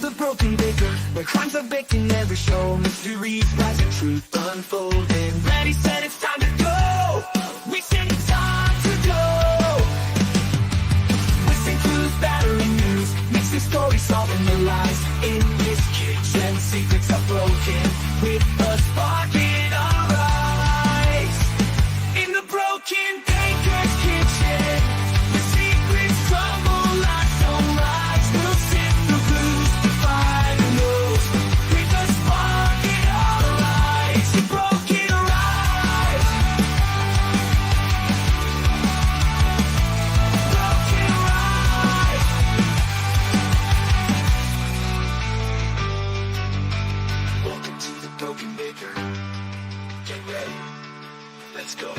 the broken baker, where crimes are baked in every show. Mysteries rise and truth unfolding. Ready, set, it's time to go. We say it's time to go. Listen clues, battering news, mix the story, solving the lies. In this kitchen, secrets are broken, with a spark in our eyes. In the broken baker's kitchen, the secrets crumble like sunrise. We'll sift the clues to find the news, with a spark in our eyes. The broken rise. Broken rise. Welcome to the broken baker. Get ready. Let's go.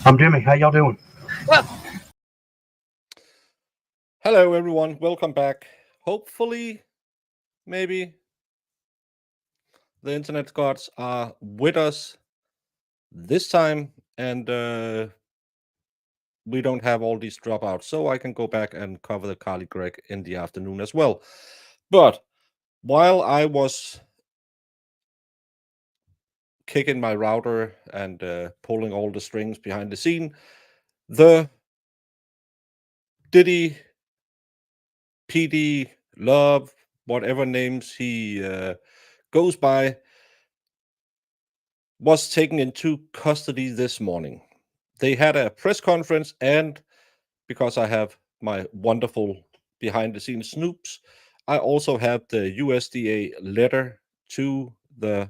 I'm Jimmy. How y'all doing? Hello, everyone. Welcome back. Hopefully, maybe the internet gods are with us this time, and we don't have all these dropouts, so I can go back and cover the Carly Gregg in the afternoon as well. But while I was kicking my router and pulling all the strings behind the scene, the Diddy, PD, Love, whatever names he goes by, was taken into custody this morning. They had a press conference, and because I have my wonderful behind-the-scenes snoops, I also have the USDA letter to the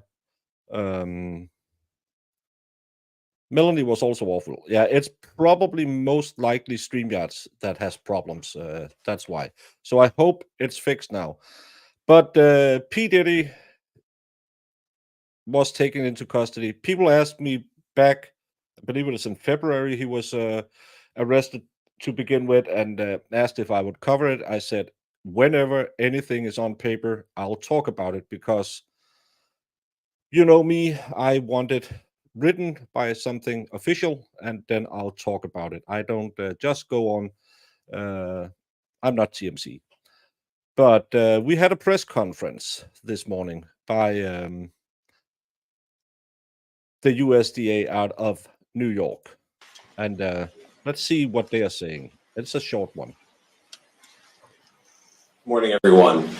Melanie was also awful. Yeah, it's probably most likely StreamYards that has problems. That's why. So I hope it's fixed now. But P. Diddy was taken into custody. People asked me back, I believe it was in February, he was arrested to begin with, and asked if I would cover it. I said, whenever anything is on paper, I'll talk about it, because you know me, I want it written by something official, and then I'll talk about it. I don't just go on. I'm not TMC. But we had a press conference this morning by the USDA out of New York. And let's see what they are saying. It's a short one. Morning, everyone.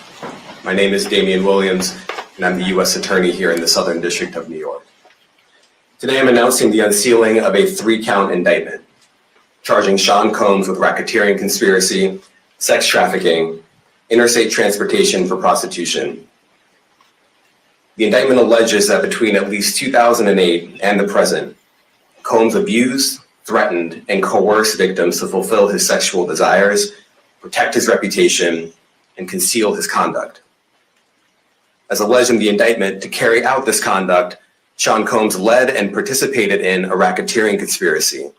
My name is Damian Williams, and I'm the U.S. Attorney here in the Southern District of New York. Today, I'm announcing the unsealing of a 3-count indictment, charging Sean Combs with racketeering conspiracy, sex trafficking, interstate transportation for prostitution. The indictment alleges that between at least 2008 and the present, Combs abused, threatened, and coerced victims to fulfill his sexual desires, protect his reputation, and conceal his conduct. As alleged in the indictment, to carry out this conduct, Sean Combs led and participated in a racketeering conspiracy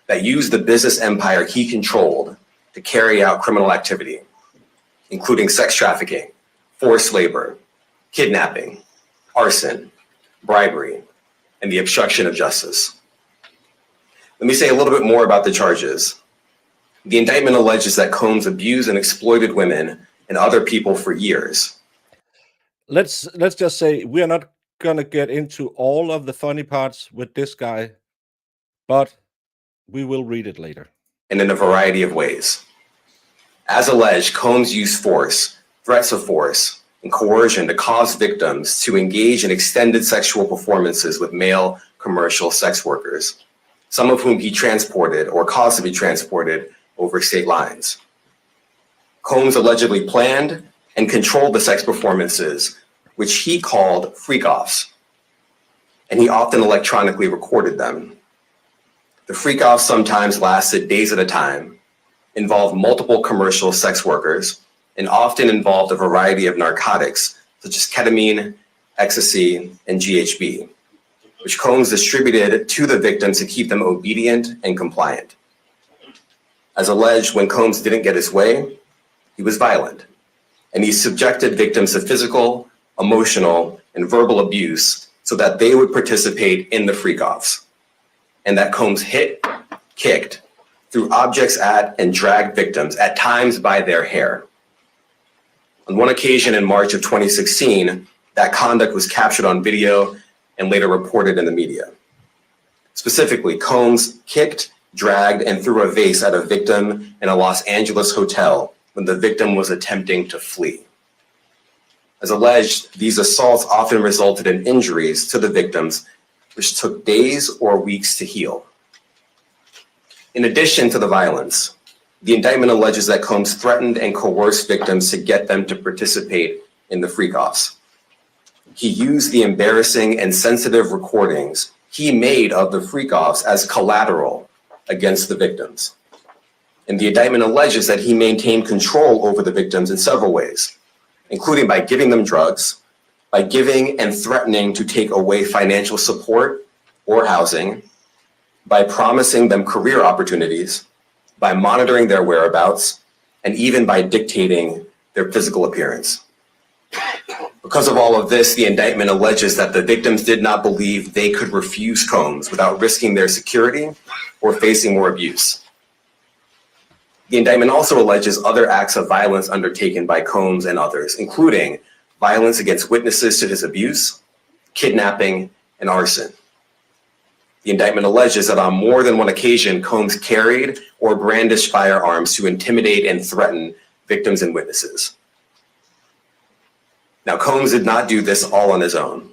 that used the business empire he controlled to carry out criminal activity, including sex trafficking, forced labor, kidnapping, arson, bribery, and the obstruction of justice. Let me say a little bit more about the charges. The indictment alleges that Combs abused and exploited women and other people for years. Let's just say we are not going to get into all of the funny parts with this guy, but we will read it later. And in a variety of ways. As alleged, Combs used force, threats of force, and coercion to cause victims to engage in extended sexual performances with male commercial sex workers, some of whom he transported or caused to be transported over state lines. Combs allegedly planned and controlled the sex performances, which he called freak-offs, and he often electronically recorded them. The freak-offs sometimes lasted days at a time, involved multiple commercial sex workers, and often involved a variety of narcotics, such as ketamine, ecstasy, and GHB, which Combs distributed to the victims to keep them obedient and compliant. As alleged, when Combs didn't get his way, he was violent, and he subjected victims to physical, emotional, and verbal abuse so that they would participate in the freak-offs, and that Combs hit, kicked, threw objects at, and dragged victims, at times by their hair. On one occasion in March of 2016, that conduct was captured on video and later reported in the media. Specifically, Combs kicked, dragged, and threw a vase at a victim in a Los Angeles hotel when the victim was attempting to flee. As alleged, these assaults often resulted in injuries to the victims, which took days or weeks to heal. In addition to the violence, the indictment alleges that Combs threatened and coerced victims to get them to participate in the freak-offs. He used the embarrassing and sensitive recordings he made of the freak-offs as collateral against the victims. And the indictment alleges that he maintained control over the victims in several ways, including by giving them drugs, by giving and threatening to take away financial support or housing, by promising them career opportunities, by monitoring their whereabouts, and even by dictating their physical appearance. Because of all of this, the indictment alleges that the victims did not believe they could refuse Combs without risking their security or facing more abuse. The indictment also alleges other acts of violence undertaken by Combs and others, including violence against witnesses to his abuse, kidnapping, and arson. The indictment alleges that on more than one occasion, Combs carried or brandished firearms to intimidate and threaten victims and witnesses. Now, Combs did not do this all on his own.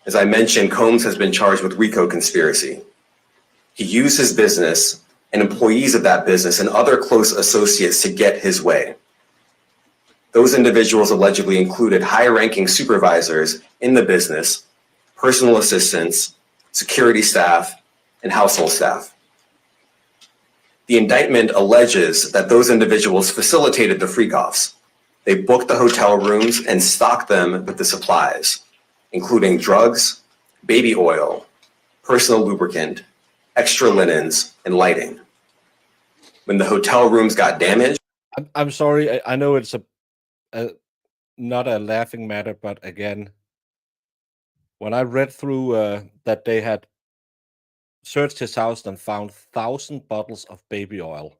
As I mentioned, Combs has been charged with RICO conspiracy. He used his business and employees of that business and other close associates to get his way. Those individuals allegedly included high-ranking supervisors in the business, personal assistants, security staff, and household staff. The indictment alleges that those individuals facilitated the freak-offs. They booked the hotel rooms and stocked them with the supplies, including drugs, baby oil, personal lubricant, extra linens, and lighting. When the hotel rooms got damaged, I'm sorry. I know it's not a laughing matter, but again, when I read through that they had searched his house and found 1,000 bottles of baby oil.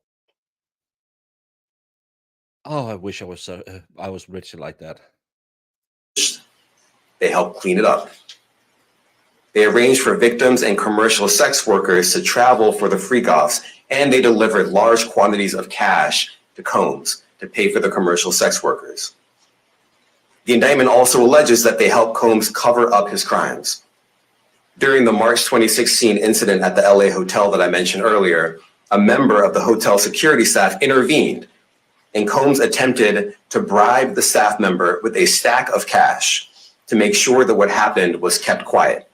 Oh, I wish I was rich like that. they helped clean it up. They arranged for victims and commercial sex workers to travel for the freak-offs, and they delivered large quantities of cash to Combs to pay for the commercial sex workers. The indictment also alleges that they helped Combs cover up his crimes. During the March 2016 incident at the LA hotel that I mentioned earlier, a member of the hotel security staff intervened, and Combs attempted to bribe the staff member with a stack of cash to make sure that what happened was kept quiet.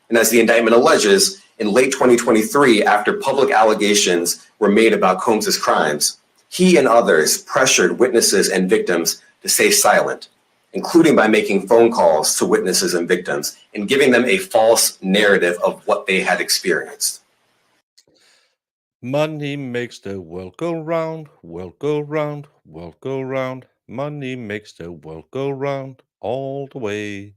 And as the indictment alleges, in late 2023, after public allegations were made about Combs's crimes, he and others pressured witnesses and victims to stay silent, including by making phone calls to witnesses and victims and giving them a false narrative of what they had experienced. Money makes the world go round, world go round, world go round. Money makes the world go round all the way.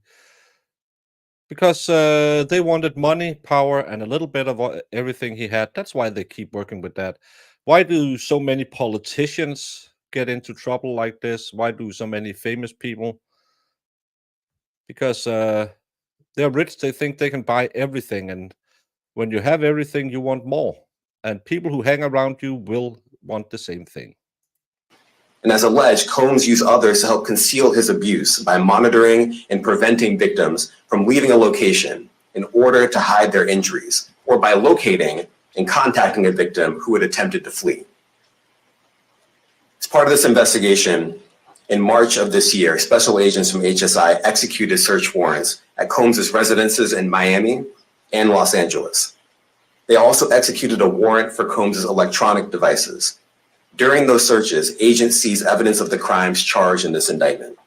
Because they wanted money, power, and a little bit of everything he had. That's why they keep working with that. Why do so many politicians get into trouble like this? Why do so many famous people? Because they're rich, they think they can buy everything. And when you have everything, you want more. And people who hang around you will want the same thing. And as alleged, Combs used others to help conceal his abuse by monitoring and preventing victims from leaving a location in order to hide their injuries, or by locating and contacting a victim who had attempted to flee. As part of this investigation, in March of this year, special agents from HSI executed search warrants at Combs's residences in Miami and Los Angeles. They also executed a warrant for Combs's electronic devices. During those searches, agents seized evidence of the crimes charged in this indictment.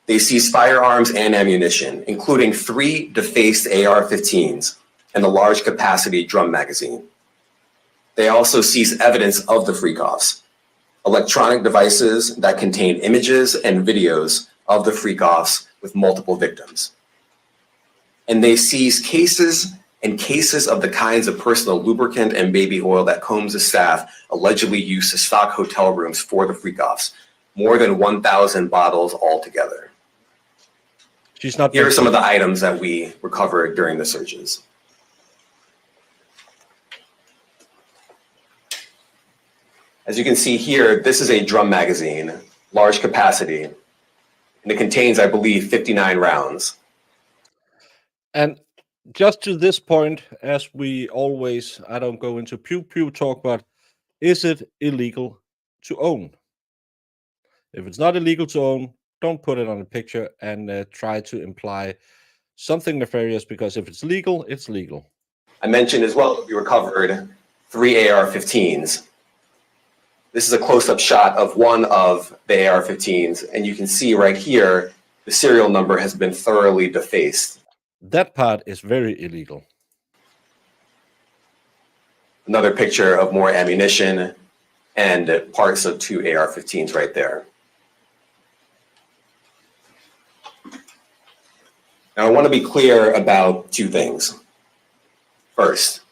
They seized firearms and ammunition, including 3 defaced AR-15s and a large capacity drum magazine. They also seized evidence of the freak-offs, electronic devices that contain images and videos of the freak-offs with multiple victims. And they seized cases and cases of the kinds of personal lubricant and baby oil that Combs' staff allegedly used to stock hotel rooms for the freak-offs, more than 1,000 bottles altogether. Here are some of the items that we recovered during the searches. As you can see here, this is a drum magazine, large capacity, and it contains, I believe, 59 rounds. And just to this point, as we always, I don't go into pew talk, but is it illegal to own? If it's not illegal to own, don't put it on a picture and try to imply something nefarious, because if it's legal, it's legal. I mentioned as well that we recovered 3 AR-15s. This is a close-up shot of one of the AR-15s, and you can see right here, the serial number has been thoroughly defaced. That part is very illegal. Another picture of more ammunition and parts of 2 AR-15s right there. Now, I want to be clear about 2 things. First,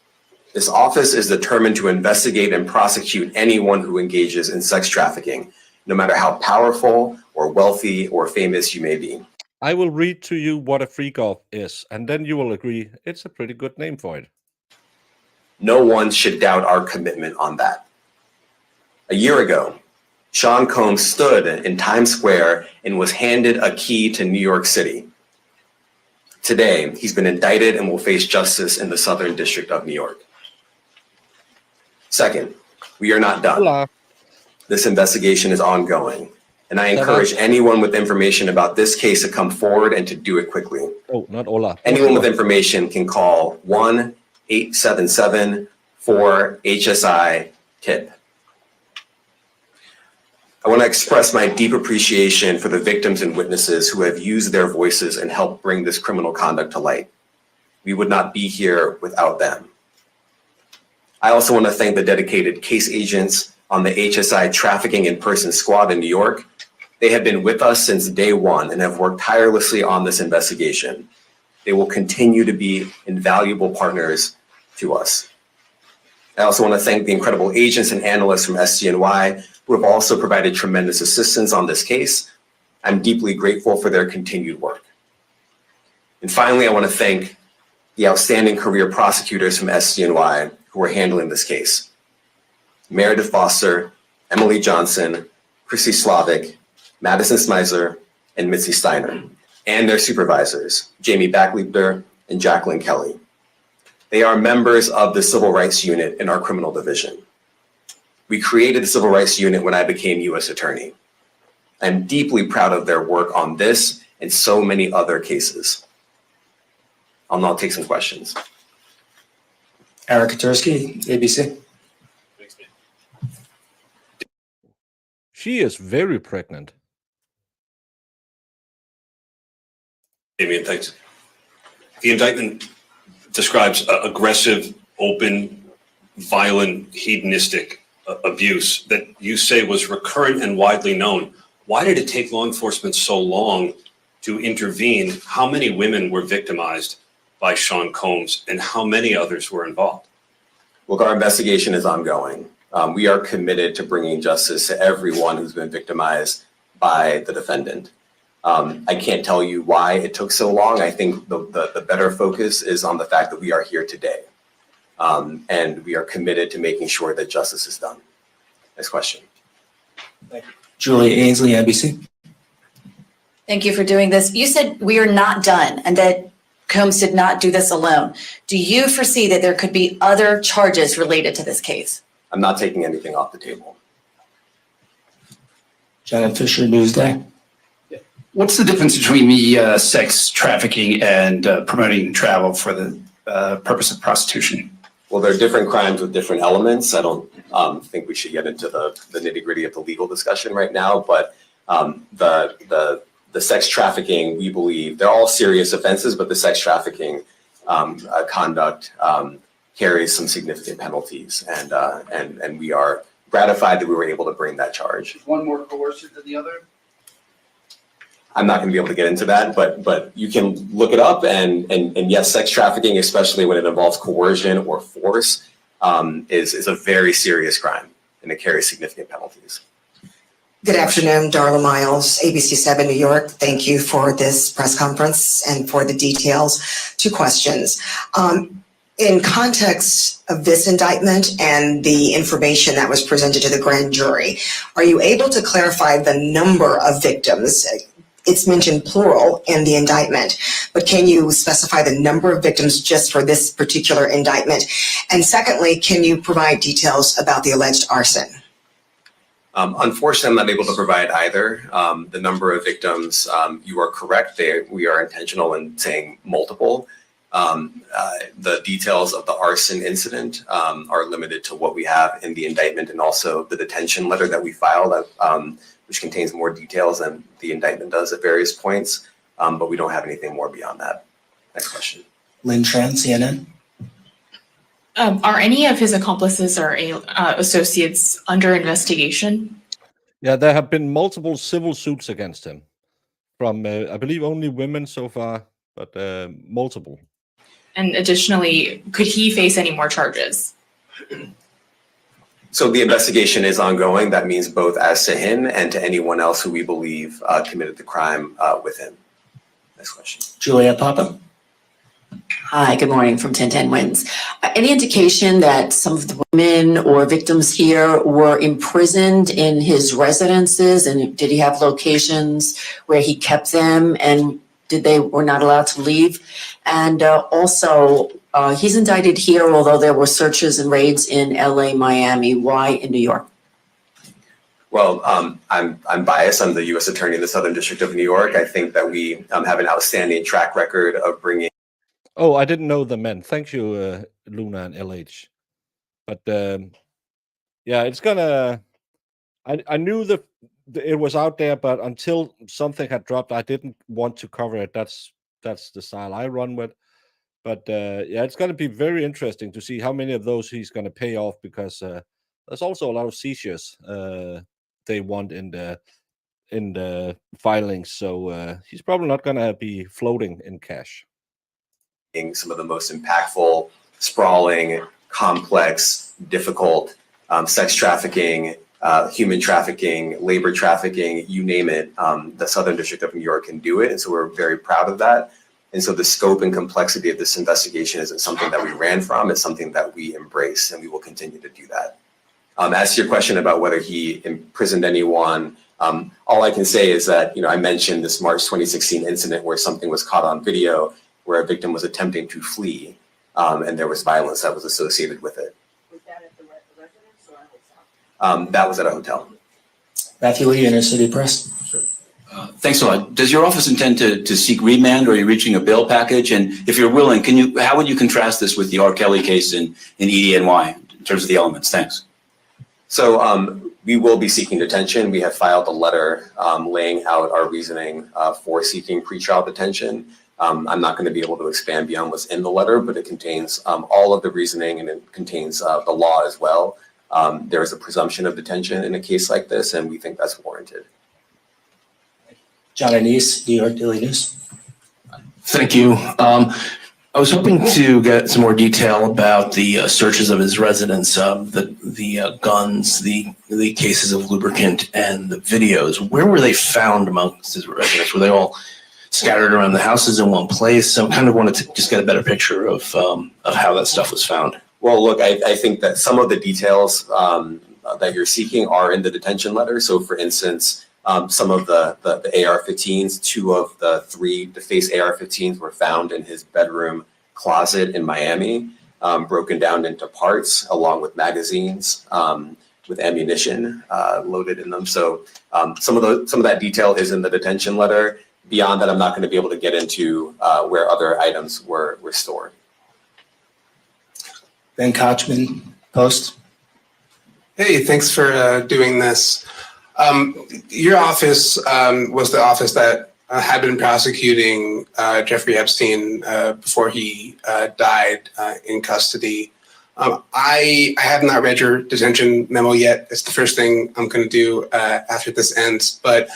this office is determined to investigate and prosecute anyone who engages in sex trafficking, no matter how powerful or wealthy or famous you may be. I will read to you what a freak-off is, and then you will agree it's a pretty good name for it. No one should doubt our commitment on that. A year ago, Sean Combs stood in Times Square and was handed a key to New York City. Today, he's been indicted and will face justice in the Southern District of New York. Second, we are not done. Hola. This investigation is ongoing, and I encourage anyone with information about this case to come forward and to do it quickly. Oh, not Ola. Anyone with information can call 1-877-4HSI-TIP. I want to express my deep appreciation for the victims and witnesses who have used their voices and helped bring this criminal conduct to light. We would not be here without them. I also want to thank the dedicated case agents on the HSI Trafficking in Person Squad in New York. They have been with us since day one and have worked tirelessly on this investigation. They will continue to be invaluable partners to us. I also want to thank the incredible agents and analysts from SDNY who have also provided tremendous assistance on this case. I'm deeply grateful for their continued work. And finally, I want to thank the outstanding career prosecutors from SDNY who are handling this case. Meredith Foster, Emily Johnson, Chrissy Slavic, Madison Smizer, and Mitzi Steiner, and their supervisors, Jamie Backleiter and Jacqueline Kelly. They are members of the Civil Rights Unit in our criminal division. We created the Civil Rights Unit when I became U.S. Attorney. I'm deeply proud of their work on this and so many other cases. I'll now take some questions. Eric Katursky, ABC. She is very pregnant. Damien, thanks. The indictment describes aggressive, open, violent, hedonistic abuse that you say was recurrent and widely known. Why did it take law enforcement so long to intervene? How many women were victimized by Sean Combs, and how many others were involved? Look, our investigation is ongoing. We are committed to bringing justice to everyone who's been victimized by the defendant. I can't tell you why it took so long. I think the better focus is on the fact that we are here today. And we are committed to making sure that justice is done. Next question. Thank you. Julia Ainsley, NBC. Thank you for doing this. You said we are not done and that Combs did not do this alone. Do you foresee that there could be other charges related to this case? I'm not taking anything off the table. Janet Fisher, Newsday. What's the difference between the sex trafficking and promoting travel for the purpose of prostitution? Well, there are different crimes with different elements. I don't think we should get into the nitty-gritty of the legal discussion right now, but the sex trafficking, we believe, they're all serious offenses, but the sex trafficking conduct carries some significant penalties, and we are gratified that we were able to bring that charge. One more coercive than the other? I'm not going to be able to get into that, but you can look it up, and yes, sex trafficking, especially when it involves coercion or force, is a very serious crime, and it carries significant penalties. Good afternoon, Darla Miles, ABC7 New York. Thank you for this press conference and for the details. 2 questions. In context of this indictment and the information that was presented to the grand jury, are you able to clarify the number of victims? It's mentioned plural in the indictment, but can you specify the number of victims just for this particular indictment? And secondly, can you provide details about the alleged arson? Unfortunately, I'm not able to provide either. The number of victims, you are correct. We are intentional in saying multiple. The details of the arson incident are limited to what we have in the indictment and also the detention letter that we filed, which contains more details than the indictment does at various points. But we don't have anything more beyond that. Next question. Lynn Tran, CNN. Are any of his accomplices or associates under investigation? Yeah, there have been multiple civil suits against him from, I believe, only women so far, but multiple. And additionally, could he face any more charges? So the investigation is ongoing. That means both as to him and to anyone else who we believe committed the crime with him. Next question. Juliet Papa. Hi, good morning from 1010 Wins. Any indication that some of the women or victims here were imprisoned in his residences, and did he have locations where he kept them, and were not allowed to leave? And also, he's indicted here, although there were searches and raids in LA, Miami. Why in New York? Well, I'm biased. I'm the U.S. Attorney in the Southern District of New York. I think that we have an outstanding track record of bringing. Oh, I didn't know the men. Thank you, Luna and LH. But yeah, it's gonna. I knew it was out there, but until something had dropped, I didn't want to cover it. That's the style I run with. But yeah, it's going to be very interesting to see how many of those he's going to pay off, because there's also a lot of seizures they want in the filings. So he's probably not going to be floating in cash. Some of the most impactful, sprawling, complex, difficult sex trafficking, human trafficking, labor trafficking, you name it, the Southern District of New York can do it. And so we're very proud of that. And so the scope and complexity of this investigation isn't something that we ran from, it's something that we embrace, and we will continue to do that. As to your question about whether he imprisoned anyone, all I can say is that, I mentioned this March 2016 incident where something was caught on video, where a victim was attempting to flee, and there was violence that was associated with it. Was that at the residence or a hotel? That was at a hotel. Matthew Lee, Inner City Press. Thanks a lot. Does your office intend to seek remand, or are you reaching a bail package? And if you're willing, how would you contrast this with the R. Kelly case in EDNY in terms of the elements? Thanks. So we will be seeking detention. We have filed a letter laying out our reasoning for seeking pretrial detention. I'm not going to be able to expand beyond what's in the letter, but it contains all of the reasoning, and it contains the law as well. There is a presumption of detention in a case like this, and we think that's warranted. John Anise, New York Daily News. Thank you. I was hoping to get some more detail about the searches of his residence, the guns, the cases of lubricant, and the videos. Where were they found amongst his residence? Were they all scattered around the houses in one place? So I kind of wanted to just get a better picture of how that stuff was found. Well, look, I think that some of the details that you're seeking are in the detention letter. So, for instance, some of the AR-15s, 2 of the 3 defaced AR-15s were found in his bedroom closet in Miami, broken down into parts, along with magazines with ammunition loaded in them. So some of that detail is in the detention letter. Beyond that, I'm not going to be able to get into where other items were stored. Ben Kochman, Post. Hey, thanks for doing this. Your office was the office that had been prosecuting Jeffrey Epstein before he died in custody. I have not read your detention memo yet. It's the first thing I'm going to do after this ends. But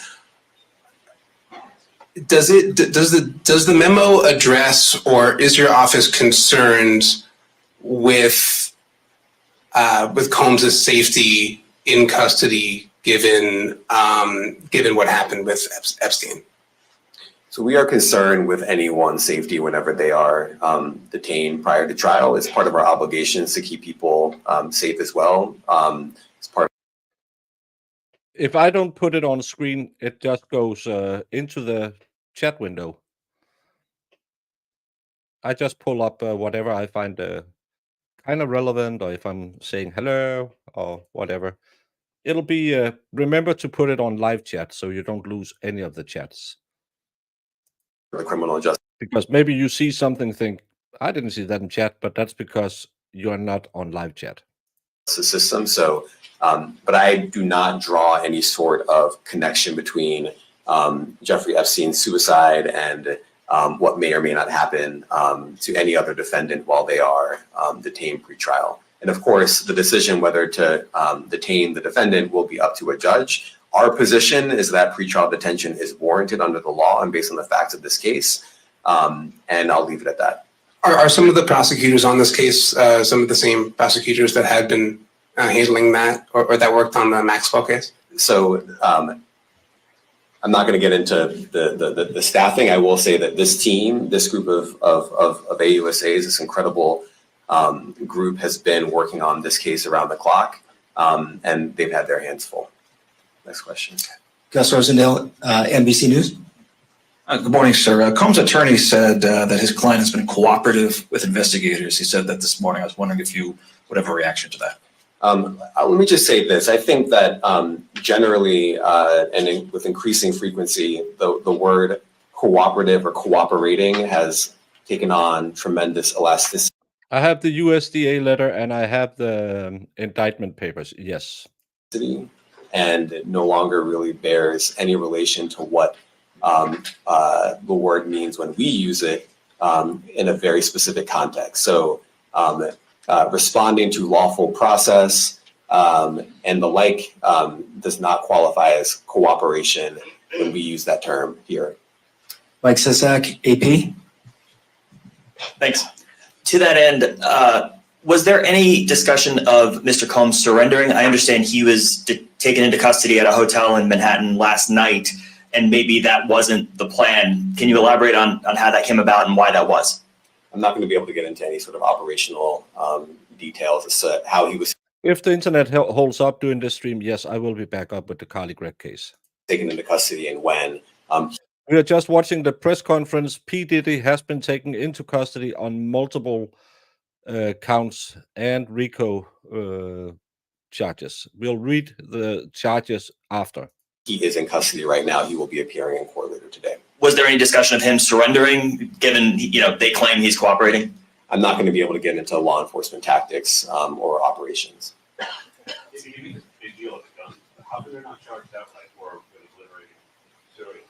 does the memo address, or is your office concerned with Combs's safety in custody, given what happened with Epstein? So we are concerned with anyone's safety whenever they are detained prior to trial. It's part of our obligations to keep people safe as well. It's part. If I don't put it on screen, it just goes into the chat window. I just pull up whatever I find kind of relevant, or if I'm saying hello or whatever. It'll be, remember to put it on live chat so you don't lose any of the chats. The criminal justice. Because maybe you see something, think, I didn't see that in chat, but that's because you are not on live chat. System. So, but I do not draw any sort of connection between Jeffrey Epstein's suicide and what may or may not happen to any other defendant while they are detained pre-trial. And of course, the decision whether to detain the defendant will be up to a judge. Our position is that pretrial detention is warranted under the law and based on the facts of this case. And I'll leave it at that. Are some of the prosecutors on this case some of the same prosecutors that had been handling that or that worked on the Maxwell case? So I'm not going to get into the staffing. I will say that this team, this group of AUSAs, this incredible group has been working on this case around the clock, and they've had their hands full. Next question. Gus Rosendale, NBC News. Good morning, sir. Combs' attorney said that his client has been cooperative with investigators. He said that this morning. I was wondering if you would have a reaction to that. Let me just say this. I think that generally with increasing frequency, the word cooperative or cooperating has taken on tremendous elasticity. I have the USDA letter and I have the indictment papers. Yes. And it no longer really bears any relation to what the word means when we use it in a very specific context. So responding to lawful process and the like does not qualify as cooperation when we use that term here. Mike Sisak, AP. Thanks. To that end, was there any discussion of Mr. Combs surrendering? I understand he was taken into custody at a hotel in Manhattan last night, and maybe that wasn't the plan. Can you elaborate on how that came about and why that was? I'm not going to be able to get into any sort of operational details as to how he was If the internet holds up during this stream, yes, I will be back up with the Carly Gregg case. taken into custody and when. We are just watching the press conference. P. Diddy has been taken into custody on multiple counts and RICO charges. We'll read the charges after. He is in custody right now. He will be appearing in court later today. Was there any discussion of him surrendering, given they claim he's cooperating? I'm not going to be able to get into law enforcement tactics or operations. How come they're not charged outright or liberating civilians?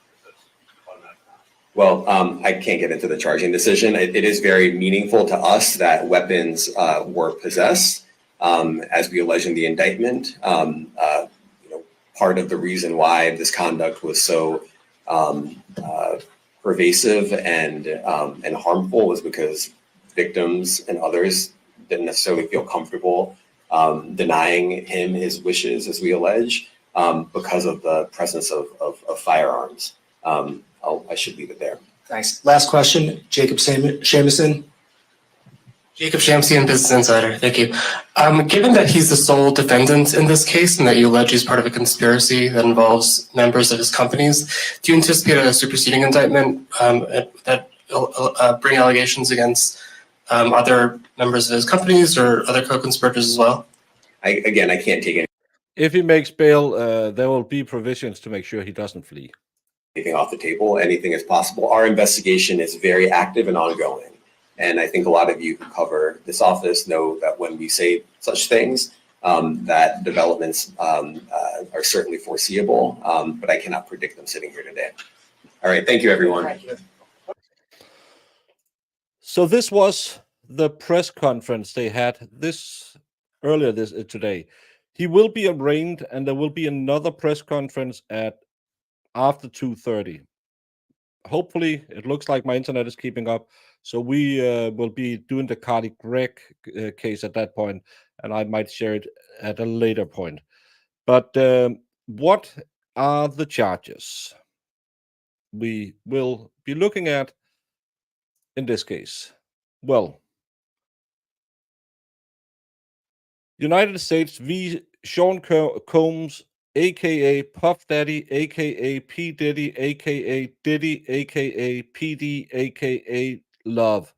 Well, I can't get into the charging decision. It is very meaningful to us that weapons were possessed, as we allege in the indictment. Part of the reason why this conduct was so pervasive and harmful was because victims and others didn't necessarily feel comfortable denying him his wishes, as we allege, because of the presence of firearms. I should leave it there. Thanks. Last question, Jacob Shamison. Jacob Shamsian, Business Insider. Thank you. Given that he's the sole defendant in this case and that you allege he's part of a conspiracy that involves members of his companies, do you anticipate a superseding indictment that bring allegations against other members of his companies or other co-conspirators as well? I can't take If he makes bail, there will be provisions to make sure he doesn't flee. anything off the table. Anything is possible. Our investigation is very active and ongoing. And I think a lot of you who cover this office know that when we say such things, that developments are certainly foreseeable, but I cannot predict them sitting here today. All right. Thank you, everyone. So this was the press conference they had earlier today. He will be arraigned, and there will be another press conference at after 2:30. Hopefully, it looks like my internet is keeping up, so we will be doing the Cardi Gregg case at that point, and I might share it at a later point. But what are the charges we will be looking at in this case? Well, United States v. Sean Combs, aka Puff Daddy, aka P. Diddy, aka Diddy, aka PD, aka Love.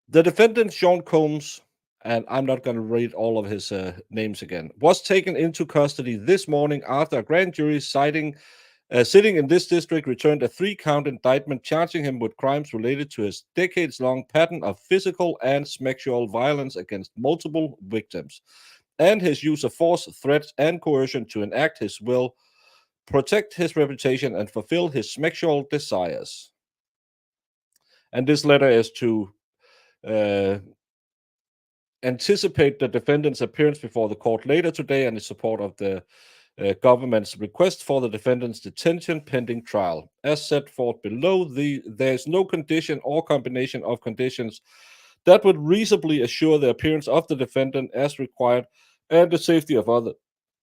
The defendant, Sean Combs, and I'm not going to read all of his names again, was taken into custody this morning after a grand jury sitting in this district returned a 3-count indictment charging him with crimes related to his decades-long pattern of physical and sexual violence against multiple victims, and his use of force, threats, and coercion to enact his will, protect his reputation, and fulfill his sexual desires. And this letter is to anticipate the defendant's appearance before the court later today and in support of the government's request for the defendant's detention pending trial. As set forth below, there is no condition or combination of conditions that would reasonably assure the appearance of the defendant as required and the safety of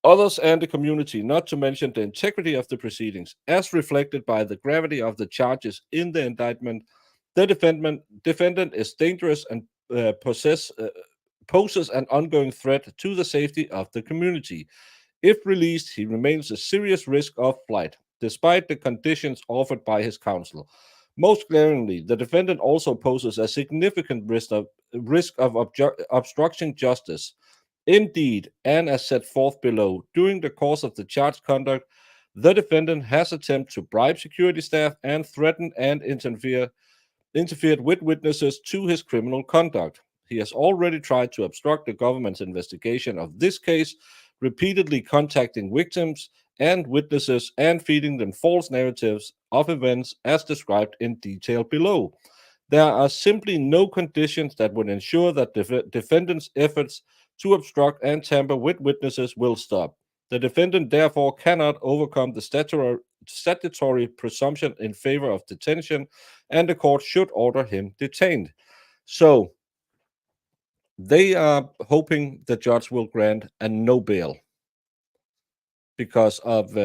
others and the community, not to mention the integrity of the proceedings. As reflected by the gravity of the charges in the indictment, the defendant is dangerous and poses an ongoing threat to the safety of the community. If released, he remains a serious risk of flight, despite the conditions offered by his counsel. Most glaringly, the defendant also poses a significant risk of obstructing justice. Indeed, and as set forth below, during the course of the charged conduct, the defendant has attempted to bribe security staff and threatened and interfered with witnesses to his criminal conduct. He has already tried to obstruct the government's investigation of this case, repeatedly contacting victims and witnesses and feeding them false narratives of events as described in detail below. There are simply no conditions that would ensure that the defendant's efforts to obstruct and tamper with witnesses will stop. The defendant therefore cannot overcome the statutory presumption in favor of detention, and the court should order him detained. So, they are hoping the judge will grant a no bail because of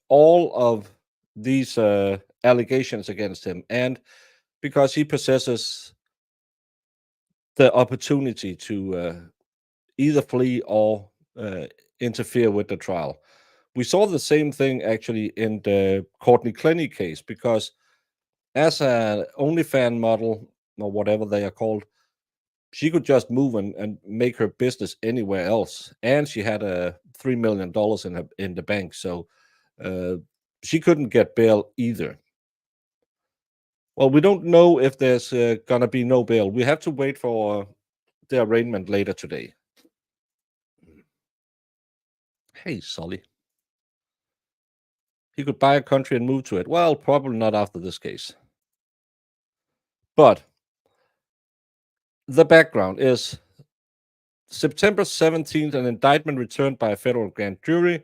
all of these allegations against him, and because he possesses the opportunity to either flee or interfere with the trial. We saw the same thing actually in the Courtney Clenny case, because as an OnlyFans model, or whatever they are called, she could just move and make her business anywhere else, and she had $3 million in the bank, so she couldn't get bail either. Well, we don't know if there's gonna be no bail. We have to wait for the arraignment later today. Hey, Sully. He could buy a country and move to it. Well, probably not after this case. But the background is September 17th, an indictment returned by a federal grand jury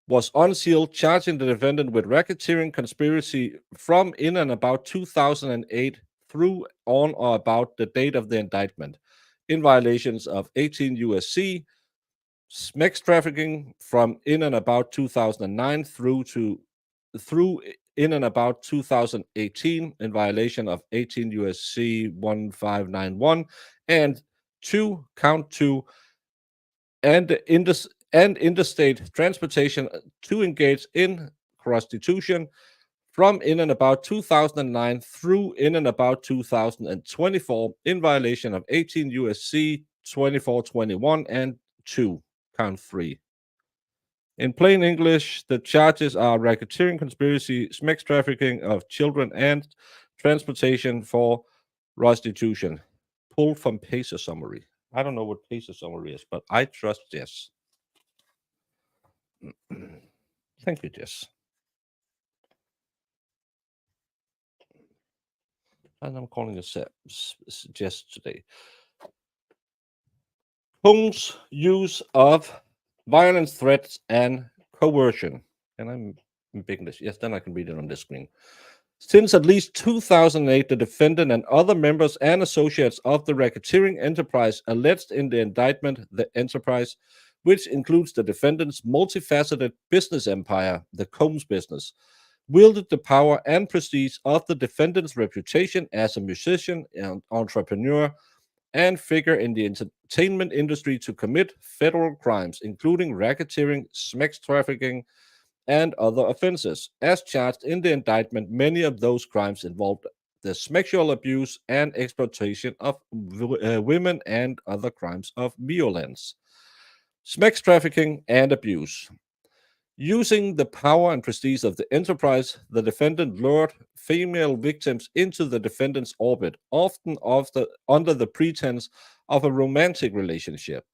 was unsealed, charging the defendant with racketeering conspiracy from in and about 2008 through on or about the date of the indictment, in violations of 18 USC, sex trafficking from in and about 2009 through in and about 2018, in violation of 18 USC 1591, and count two, and interstate transportation to engage in prostitution from in and about 2009 through in and about 2024, in violation of 18 USC 2421 and count 3. In plain English, the charges are racketeering conspiracy, sex trafficking of children, and transportation for prostitution. Pulled from PACER summary. I don't know what PACER summary is, but I trust Jess. Thank you, Jess. and I'm calling it suggest today. Combs' use of violence, threats, and coercion. And I'm in big English. Yes, then I can read it on this screen. Since at least 2008, the defendant and other members and associates of the racketeering enterprise alleged in the indictment, the enterprise, which includes the defendant's multifaceted business empire, the Combs business, wielded the power and prestige of the defendant's reputation as a musician and entrepreneur and figure in the entertainment industry to commit federal crimes, including racketeering, sex trafficking, and other offenses. As charged in the indictment, many of those crimes involved the sexual abuse and exploitation of women and other crimes of violence. Sex trafficking and abuse. Using the power and prestige of the enterprise, the defendant lured female victims into the defendant's orbit, often under the pretense of a romantic relationship.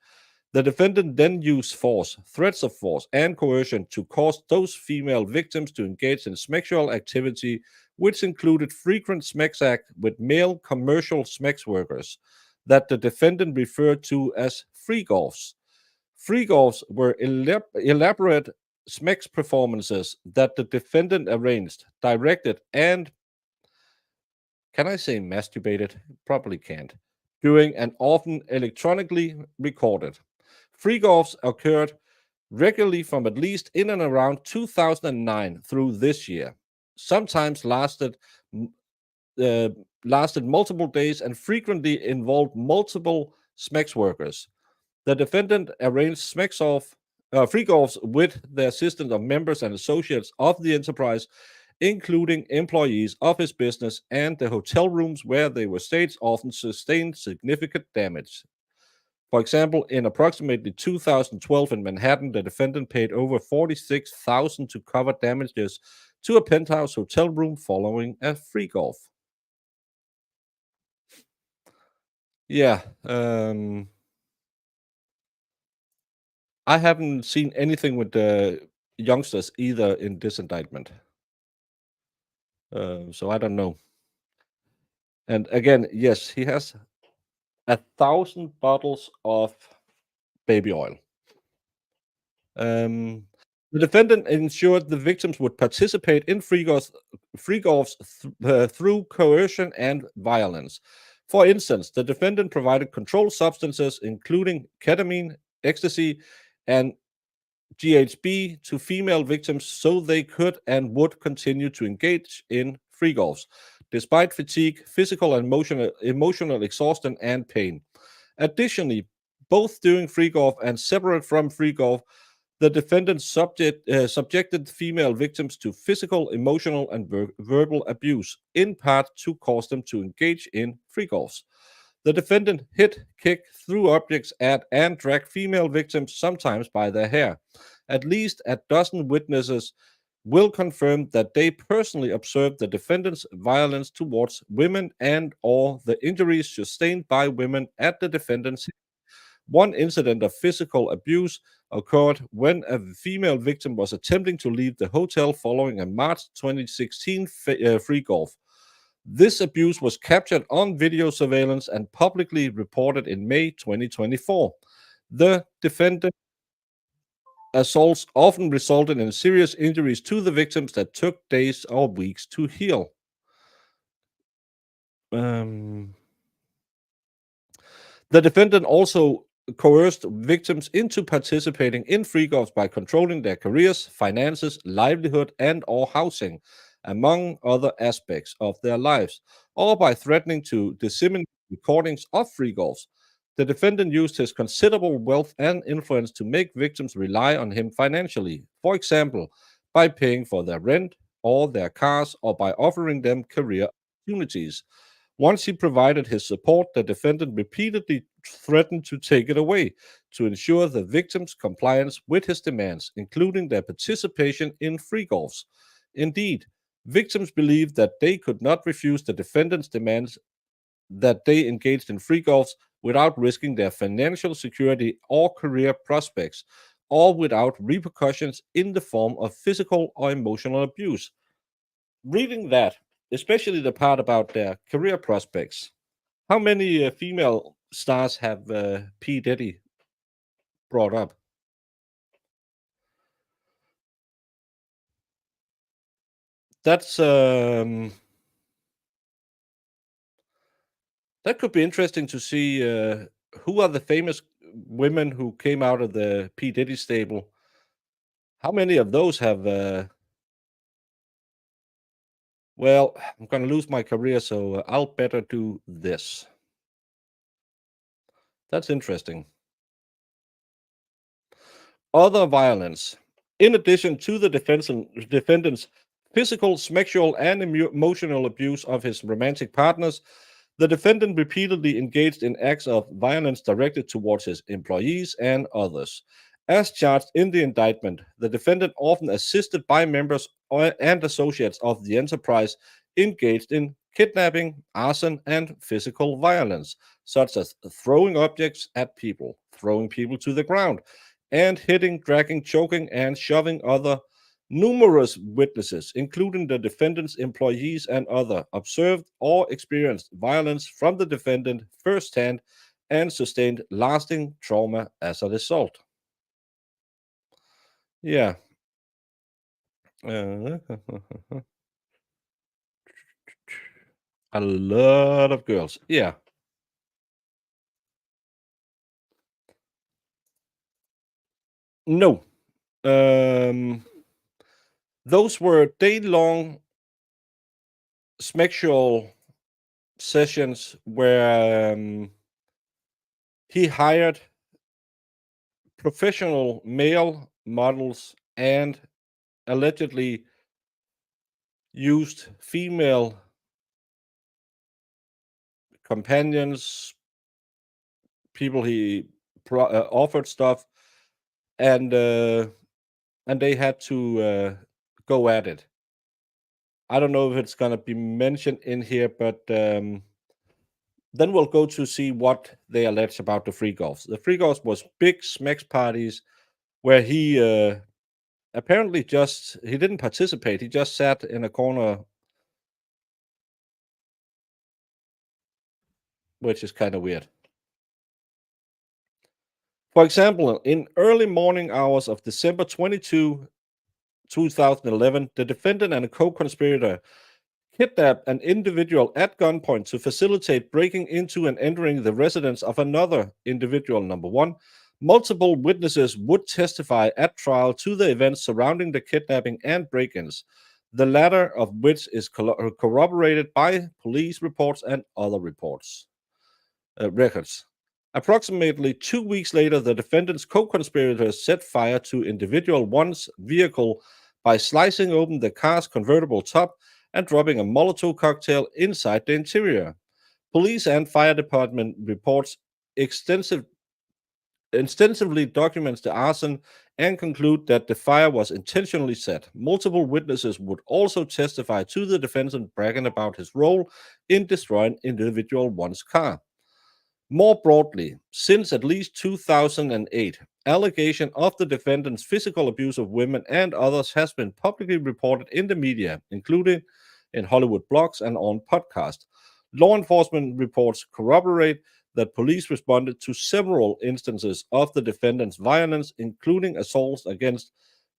The defendant then used force, threats of force, and coercion to cause those female victims to engage in sexual activity, which included frequent sex acts with male commercial sex workers that the defendant referred to as freak-offs. Freak-offs were elaborate sex performances that the defendant arranged, directed, and, can I say masturbated? Probably can't. Doing and often electronically recorded. Freak-offs occurred regularly from at least in and around 2009 through this year. Sometimes lasted multiple days and frequently involved multiple sex workers. The defendant arranged freak-offs with the assistance of members and associates of the enterprise, including employees of his business, and the hotel rooms where they were stayed often sustained significant damage. For example, in approximately 2012 in Manhattan, the defendant paid over $46,000 to cover damages to a penthouse hotel room following a freak-off. Yeah, I haven't seen anything with the youngsters either in this indictment. So I don't know. And again, yes, he has 1,000 bottles of baby oil. The defendant ensured the victims would participate in freak-offs through coercion and violence. For instance, the defendant provided controlled substances, including ketamine, ecstasy, and GHB to female victims so they could and would continue to engage in freak-offs, despite fatigue, physical and emotional exhaustion, and pain. Additionally, both during freak-off and separate from freak-off, the defendant subjected female victims to physical, emotional, and verbal abuse, in part to cause them to engage in freak-offs. The defendant hit, kicked, threw objects at, and dragged female victims, sometimes by their hair. At least a dozen witnesses will confirm that they personally observed the defendant's violence towards women and/or the injuries sustained by women at the defendant's. One incident of physical abuse occurred when a female victim was attempting to leave the hotel following a March 2016 freak-off. This abuse was captured on video surveillance and publicly reported in May 2024. The defendant assaults often resulted in serious injuries to the victims that took days or weeks to heal. The defendant also coerced victims into participating in freak-offs by controlling their careers, finances, livelihood, and/or housing, among other aspects of their lives, or by threatening to disseminate recordings of freak-offs. The defendant used his considerable wealth and influence to make victims rely on him financially, for example, by paying for their rent or their cars, or by offering them career opportunities. Once he provided his support, the defendant repeatedly threatened to take it away to ensure the victim's compliance with his demands, including their participation in freak-offs. Indeed, victims believed that they could not refuse the defendant's demands that they engaged in freak-offs without risking their financial security or career prospects, or without repercussions in the form of physical or emotional abuse. Reading that, especially the part about their career prospects. How many female stars have P. Diddy brought up? That's that could be interesting to see who are the famous women who came out of the P. Diddy stable. How many of those have well, I'm going to lose my career, so I'll better do this. That's interesting. Other violence. In addition to the defendant's physical, sexual, and emotional abuse of his romantic partners, the defendant repeatedly engaged in acts of violence directed towards his employees and others. As charged in the indictment, the defendant, often assisted by members and associates of the enterprise, engaged in kidnapping, arson, and physical violence, such as throwing objects at people, throwing people to the ground, and hitting, dragging, choking, and shoving other. Numerous witnesses, including the defendant's employees and other, observed or experienced violence from the defendant firsthand and sustained lasting trauma as a result. Yeah. A lot of girls. Yeah. No. Those were day-long sexual sessions where he hired professional male models and allegedly used female companions, people he offered stuff, and they had to go at it. I don't know if it's going to be mentioned in here, but then we'll go to see what they allege about the free golfs. The free golfs was big smex parties where he apparently he didn't participate. He just sat in a corner, which is kind of weird. For example, in early morning hours of December 22, 2011, the defendant and a co-conspirator kidnapped an individual at gunpoint to facilitate breaking into and entering the residence of another individual. Number one, multiple witnesses would testify at trial to the events surrounding the kidnapping and break-ins, the latter of which is corroborated by police reports and other records. Approximately 2 weeks later, the defendant's co-conspirators set fire to individual one's vehicle by slicing open the car's convertible top and dropping a Molotov cocktail inside the interior. Police and fire department reports extensively documents the arson and conclude that the fire was intentionally set. Multiple witnesses would also testify to the defendant bragging about his role in destroying individual one's car. More broadly, since at least 2008, allegation of the defendant's physical abuse of women and others has been publicly reported in the media, including in Hollywood blogs and on podcasts. Law enforcement reports corroborate that police responded to several instances of the defendant's violence, including assaults against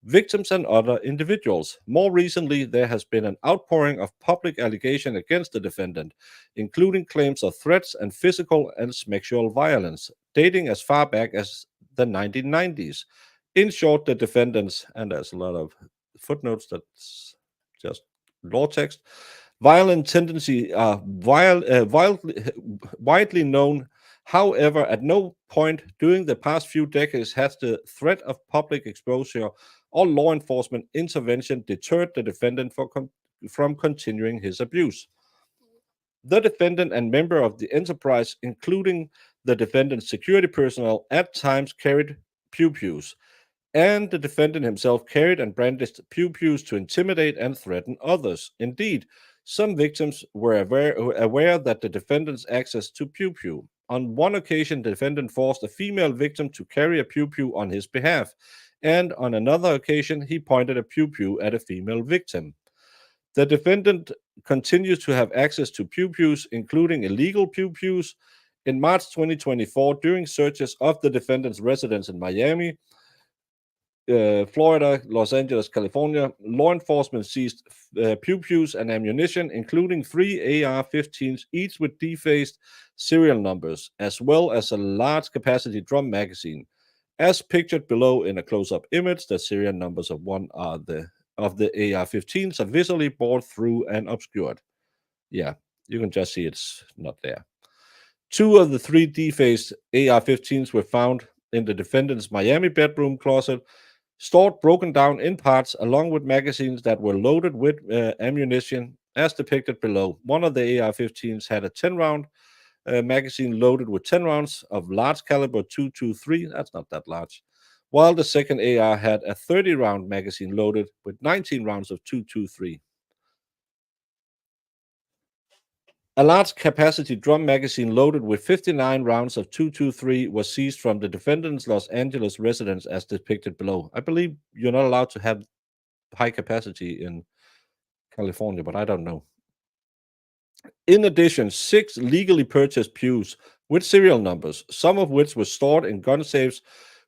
victims and other individuals. More recently, there has been an outpouring of public allegation against the defendant, including claims of threats and physical and sexual violence, dating as far back as the 1990s. In short, the defendants, and there's a lot of footnotes that's just law text, violent tendency are widely known. However, at no point during the past few decades has the threat of public exposure or law enforcement intervention deterred the defendant from continuing his abuse. The defendant and member of the enterprise, including the defendant's security personnel, at times carried pew-pews, and the defendant himself carried and brandished pew-pews to intimidate and threaten others. Indeed, some victims were aware that the defendant's access to pew-pew. On one occasion, the defendant forced a female victim to carry a pew-pew on his behalf, and on another occasion, he pointed a pew-pew at a female victim. The defendant continues to have access to pew-pews, including illegal pew-pews. In March 2024, during searches of the defendant's residence in Miami, Florida, Los Angeles, California, law enforcement seized pew-pews and ammunition, including 3 AR-15s, each with defaced serial numbers, as well as a large-capacity drum magazine. As pictured below in a close-up image, the serial numbers of one of the AR-15s are visually bored through and obscured. Yeah, you can just see it's not there. 2 of the 3 defaced AR-15s were found in the defendant's Miami bedroom closet, stored broken down in parts, along with magazines that were loaded with ammunition, as depicted below. One of the AR-15s had a 10-round magazine loaded with 10 rounds of large caliber 223. That's not that large. While the second AR had a 30-round magazine loaded with 19 rounds of 223. A large capacity drum magazine loaded with 59 rounds of 223 was seized from the defendant's Los Angeles residence as depicted below. I believe you're not allowed to have high capacity in California, but I don't know. In addition, 6 legally purchased pews with serial numbers, some of which were stored in gun safes,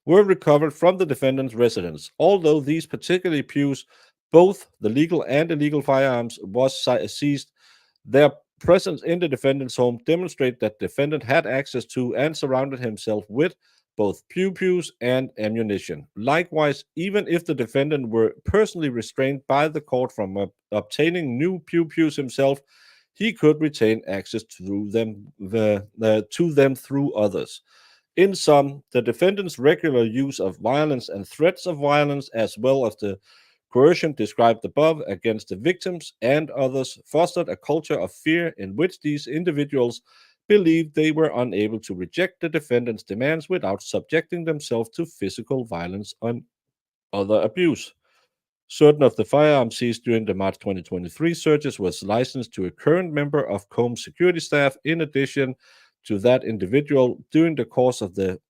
were recovered from the defendant's residence. Although these particular pews, both the legal and illegal firearms, was seized, their presence in the defendant's home demonstrate that the defendant had access to and surrounded himself with both pew-pews and ammunition. Likewise, even if the defendant were personally restrained by the court from obtaining new pew-pews himself, he could retain access to them through others. In sum, the defendant's regular use of violence and threats of violence, as well as the coercion described above against the victims and others, fostered a culture of fear in which these individuals believed they were unable to reject the defendant's demands without subjecting themselves to physical violence and other abuse. Certain of the firearms seized during the March 2023 searches was licensed to a current member of Combs' security staff. In addition to that individual, during the course of the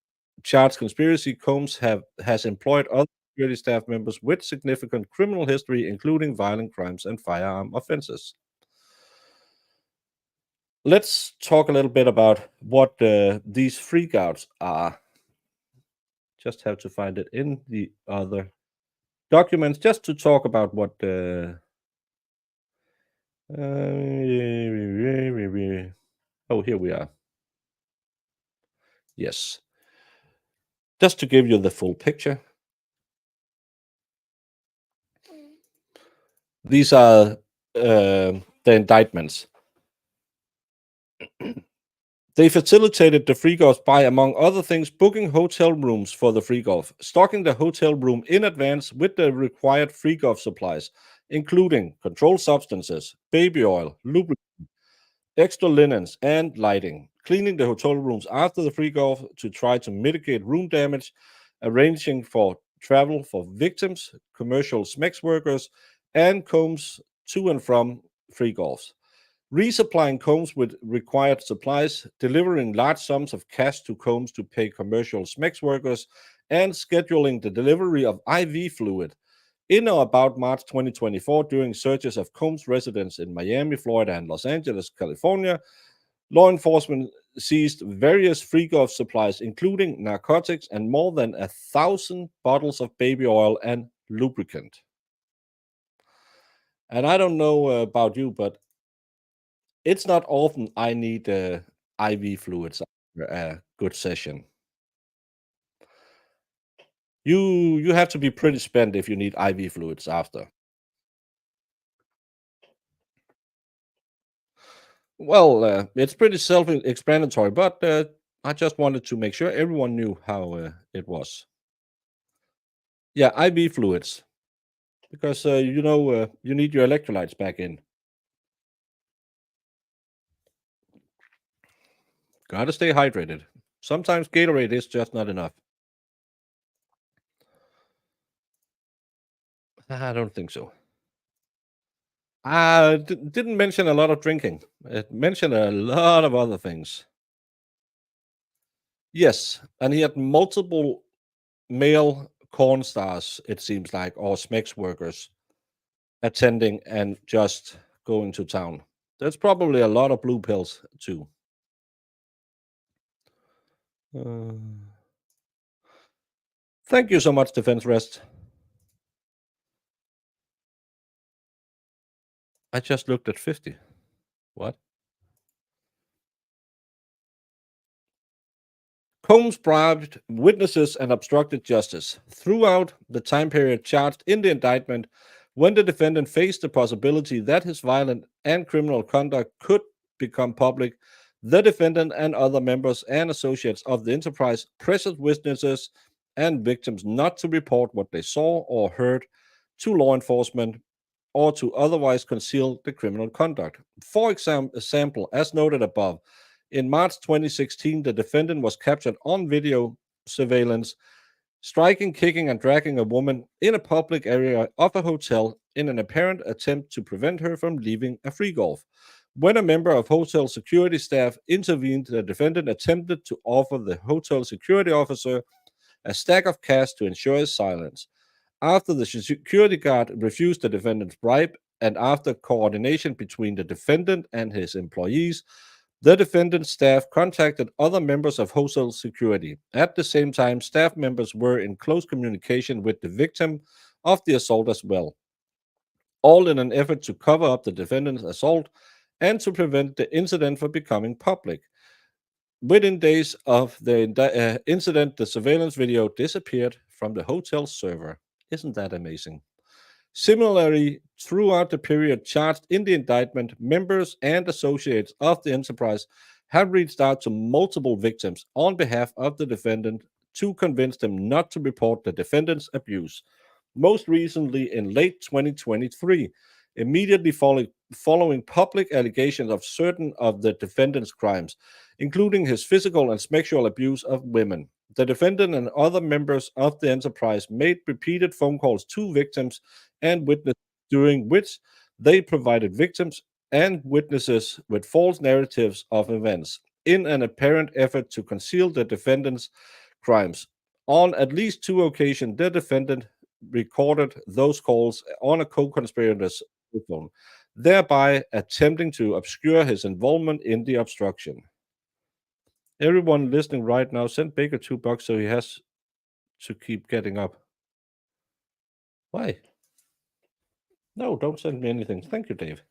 charged conspiracy, Combs has employed other security staff members with significant criminal history, including violent crimes and firearm offenses. Let's talk a little bit about what these freakouts are. Just have to find it in the other documents, just to talk about what oh, here we are. Yes. Just to give you the full picture. These are the indictments. They facilitated the freak-offs by, among other things, booking hotel rooms for the freak-off, stocking the hotel room in advance with the required freak-off supplies, including controlled substances, baby oil, lubricant, extra linens, and lighting, cleaning the hotel rooms after the freak-off to try to mitigate room damage, arranging for travel for victims, commercial sex workers, and Combs to and from freak-offs. Resupplying Combs with required supplies, delivering large sums of cash to Combs to pay commercial sex workers, and scheduling the delivery of IV fluid. In or about March 2024, during searches of Combs' residence in Miami, Florida, and Los Angeles, California, law enforcement seized various freak-off supplies, including narcotics and more than 1,000 bottles of baby oil and lubricant. And I don't know about you, but it's not often I need IV fluids after a good session. You have to be pretty spent if you need IV fluids after. Well, it's pretty self-explanatory, but I just wanted to make sure everyone knew how it was. Yeah, IV fluids, because you need your electrolytes back in. Gotta stay hydrated. Sometimes Gatorade is just not enough. I don't think so. Didn't mention a lot of drinking. It mentioned a lot of other things. Yes, and he had multiple male corn stars, it seems like, or sex workers. attending and just going to town. There's probably a lot of blue pills too. Thank you so much, Defense Rest. I just looked at 50. What? Combs bribed witnesses and obstructed justice. Throughout the time period charged in the indictment, when the defendant faced the possibility that his violent and criminal conduct could become public, the defendant and other members and associates of the enterprise pressured witnesses and victims not to report what they saw or heard to law enforcement or to otherwise conceal the criminal conduct. For example, as noted above, in March 2016, the defendant was captured on video surveillance, striking, kicking, and dragging a woman in a public area of a hotel in an apparent attempt to prevent her from leaving a free golf. When a member of hotel security staff intervened, the defendant attempted to offer the hotel security officer a stack of cash to ensure his silence. After the security guard refused the defendant's bribe, and after coordination between the defendant and his employees, the defendant's staff contacted other members of hotel security. At the same time, staff members were in close communication with the victim of the assault as well, all in an effort to cover up the defendant's assault and to prevent the incident from becoming public. Within days of the incident, the surveillance video disappeared from the hotel server. Isn't that amazing? Similarly, throughout the period charged in the indictment, members and associates of the enterprise have reached out to multiple victims on behalf of the defendant to convince them not to report the defendant's abuse. Most recently, in late 2023, immediately following public allegations of certain of the defendant's crimes, including his physical and sexual abuse of women. The defendant and other members of the enterprise made repeated phone calls to victims and witnesses, during which they provided victims and witnesses with false narratives of events in an apparent effort to conceal the defendant's crimes. On at least 2 occasions, the defendant recorded those calls on a co-conspirator's phone, thereby attempting to obscure his involvement in the obstruction. Everyone listening right now, send Baker $2 so he has to keep getting up. Why? No, don't send me anything. Thank you, Dave.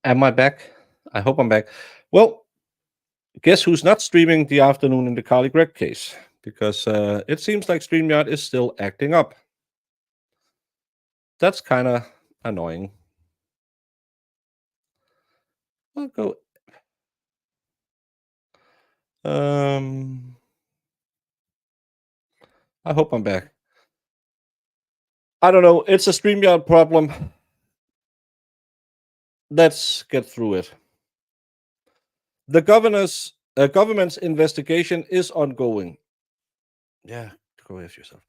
Am I back? I hope I'm back. Well, guess who's not streaming the afternoon in the Carly Gregg case? Because it seems like StreamYard is still acting up. That's kind of annoying. I'll go. I hope I'm back. I don't know. It's a StreamYard problem. Let's get through it. The government's investigation is ongoing. Yeah, go with yourself.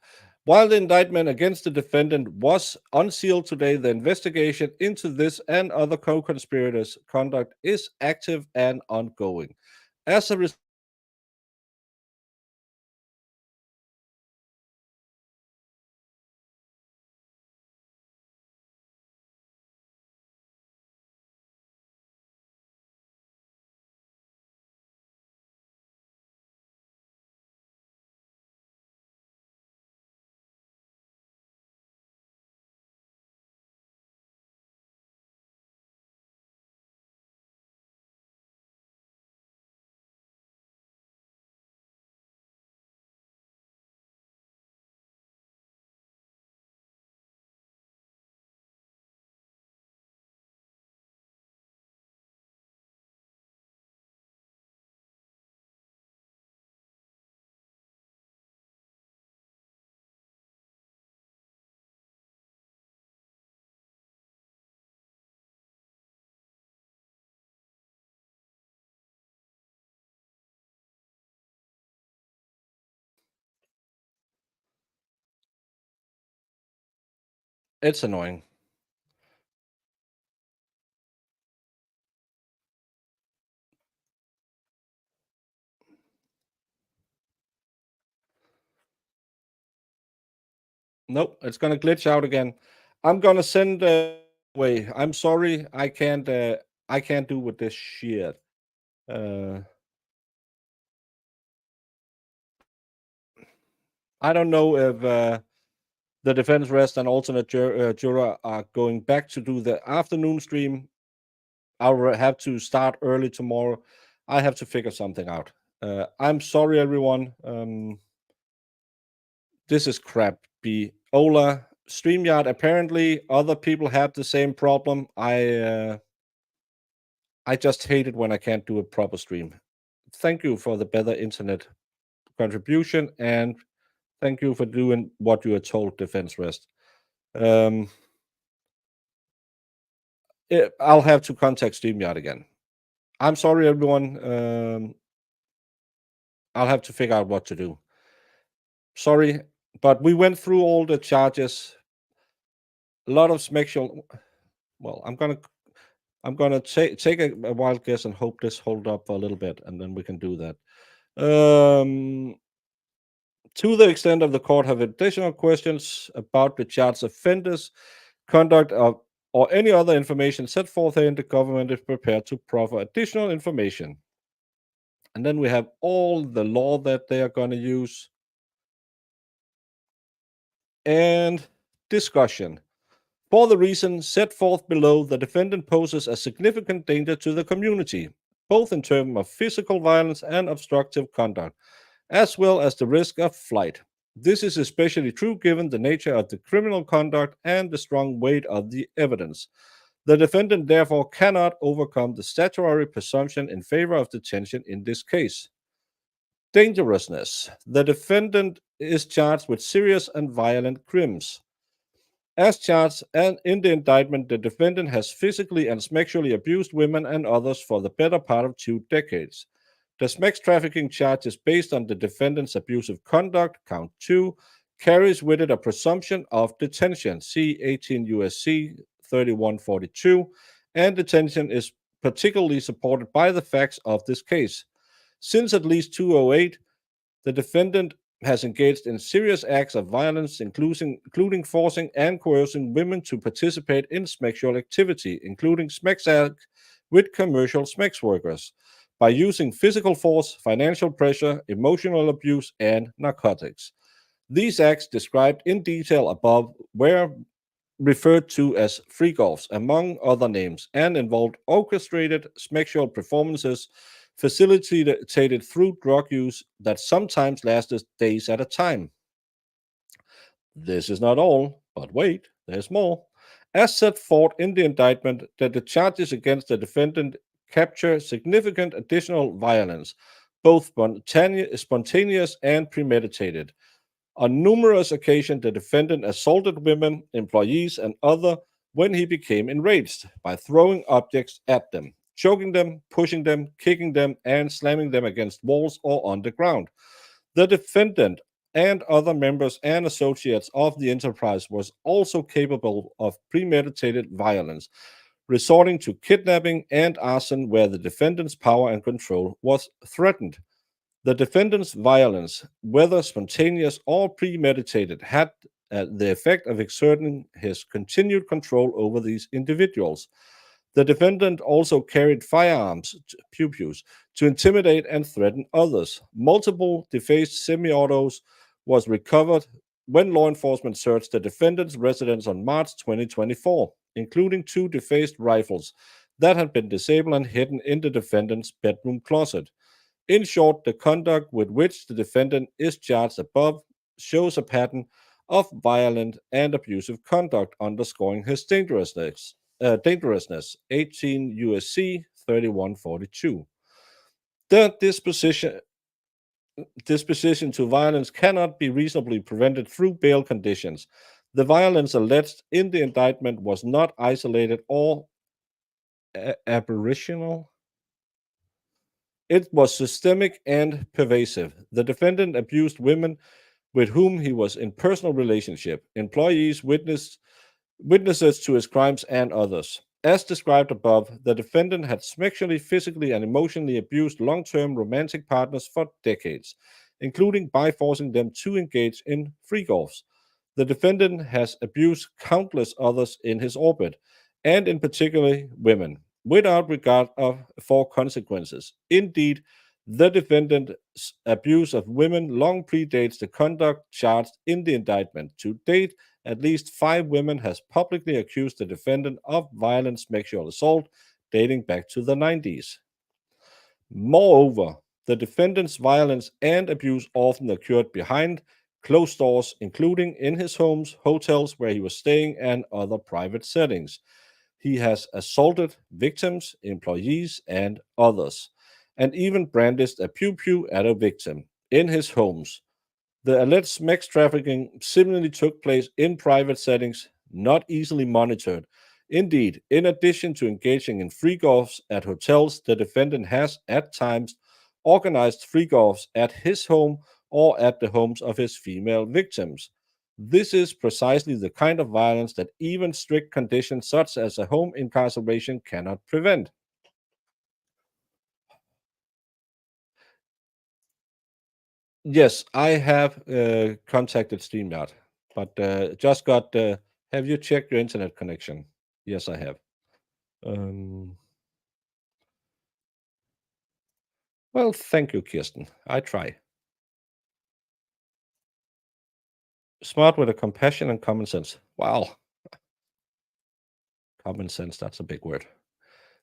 While the indictment against the defendant was unsealed today, the investigation into this and other co-conspirators' conduct is active and ongoing. As a result, It's annoying. Nope, it's gonna glitch out again. I'm gonna send away. I'm sorry, I can't do with this shit. I don't know if the defense rest and alternate juror are going back to do the afternoon stream. I'll have to start early tomorrow. I have to figure something out. I'm sorry, everyone. This is crap. Ola, StreamYard, apparently other people have the same problem. I just hate it when I can't do a proper stream. Thank you for the better internet contribution, and thank you for doing what you are told, Defense Rest. I'll have to contact StreamYard again. I'm sorry, everyone. I'll have to figure out what to do. Sorry, but we went through all the charges. A lot of sexual. Well, I'm gonna take a wild guess and hope this hold up for a little bit, and then we can do that. To the extent of the court have additional questions about the charged offenders, conduct of, or any other information set forth here, the government is prepared to proffer additional information. And then we have all the law that they are going to use. And discussion. For the reason set forth below, the defendant poses a significant danger to the community, both in terms of physical violence and obstructive conduct, as well as the risk of flight. This is especially true given the nature of the criminal conduct and the strong weight of the evidence. The defendant therefore cannot overcome the statutory presumption in favor of detention in this case. Dangerousness. The defendant is charged with serious and violent crimes. As charged and in the indictment, the defendant has physically and sexually abused women and others for the better part of 2 decades. The sex trafficking charge is based on the defendant's abusive conduct, count 2, carries with it a presumption of detention, see 18 U.S.C. 3142, and detention is particularly supported by the facts of this case. Since at least 2008, the defendant has engaged in serious acts of violence, including forcing and coercing women to participate in sexual activity, including sex acts with commercial sex workers, by using physical force, financial pressure, emotional abuse, and narcotics. These acts described in detail above were referred to as freak-offs, among other names, and involved orchestrated sexual performances facilitated through drug use that sometimes lasted days at a time. This is not all, but wait, there's more. As set forth in the indictment, that the charges against the defendant capture significant additional violence, both spontaneous and premeditated. On numerous occasions, the defendant assaulted women, employees, and others when he became enraged by throwing objects at them, choking them, pushing them, kicking them, and slamming them against walls or on the ground. The defendant and other members and associates of the enterprise was also capable of premeditated violence, resorting to kidnapping and arson where the defendant's power and control was threatened. The defendant's violence, whether spontaneous or premeditated, had the effect of exerting his continued control over these individuals. The defendant also carried firearms, pew-pews, to intimidate and threaten others. Multiple defaced semi-autos was recovered when law enforcement searched the defendant's residence on March 2024, including 2 defaced rifles that had been disabled and hidden in the defendant's bedroom closet. In short, the conduct with which the defendant is charged above shows a pattern of violent and abusive conduct, underscoring his dangerousness. 18 U.S.C. 3142. The disposition to violence cannot be reasonably prevented through bail conditions. The violence alleged in the indictment was not isolated or aberrational. It was systemic and pervasive. The defendant abused women with whom he was in personal relationship. Employees witnessed witnesses to his crimes and others. As described above, the defendant had sexually, physically, and emotionally abused long-term romantic partners for decades, including by forcing them to engage in free-golfs. The defendant has abused countless others in his orbit, and in particular women, without regard for consequences. Indeed, the defendant's abuse of women long predates the conduct charged in the indictment. To date, at least 5 women has publicly accused the defendant of violent sexual assault dating back to the 90s. Moreover, the defendant's violence and abuse often occurred behind closed doors, including in his homes, hotels where he was staying, and other private settings. He has assaulted victims, employees, and others, and even brandished a pew-pew at a victim in his homes. The alleged sex trafficking similarly took place in private settings, not easily monitored. Indeed, in addition to engaging in free golfs at hotels, the defendant has at times organized free golfs at his home or at the homes of his female victims. This is precisely the kind of violence that even strict conditions such as a home incarceration cannot prevent. Yes, I have contacted StreamYard, but just got. Have you checked your internet connection? Yes, I have. Well, thank you, Kirsten. I try. Smart with a compassion and common sense. Wow. Common sense, that's a big word.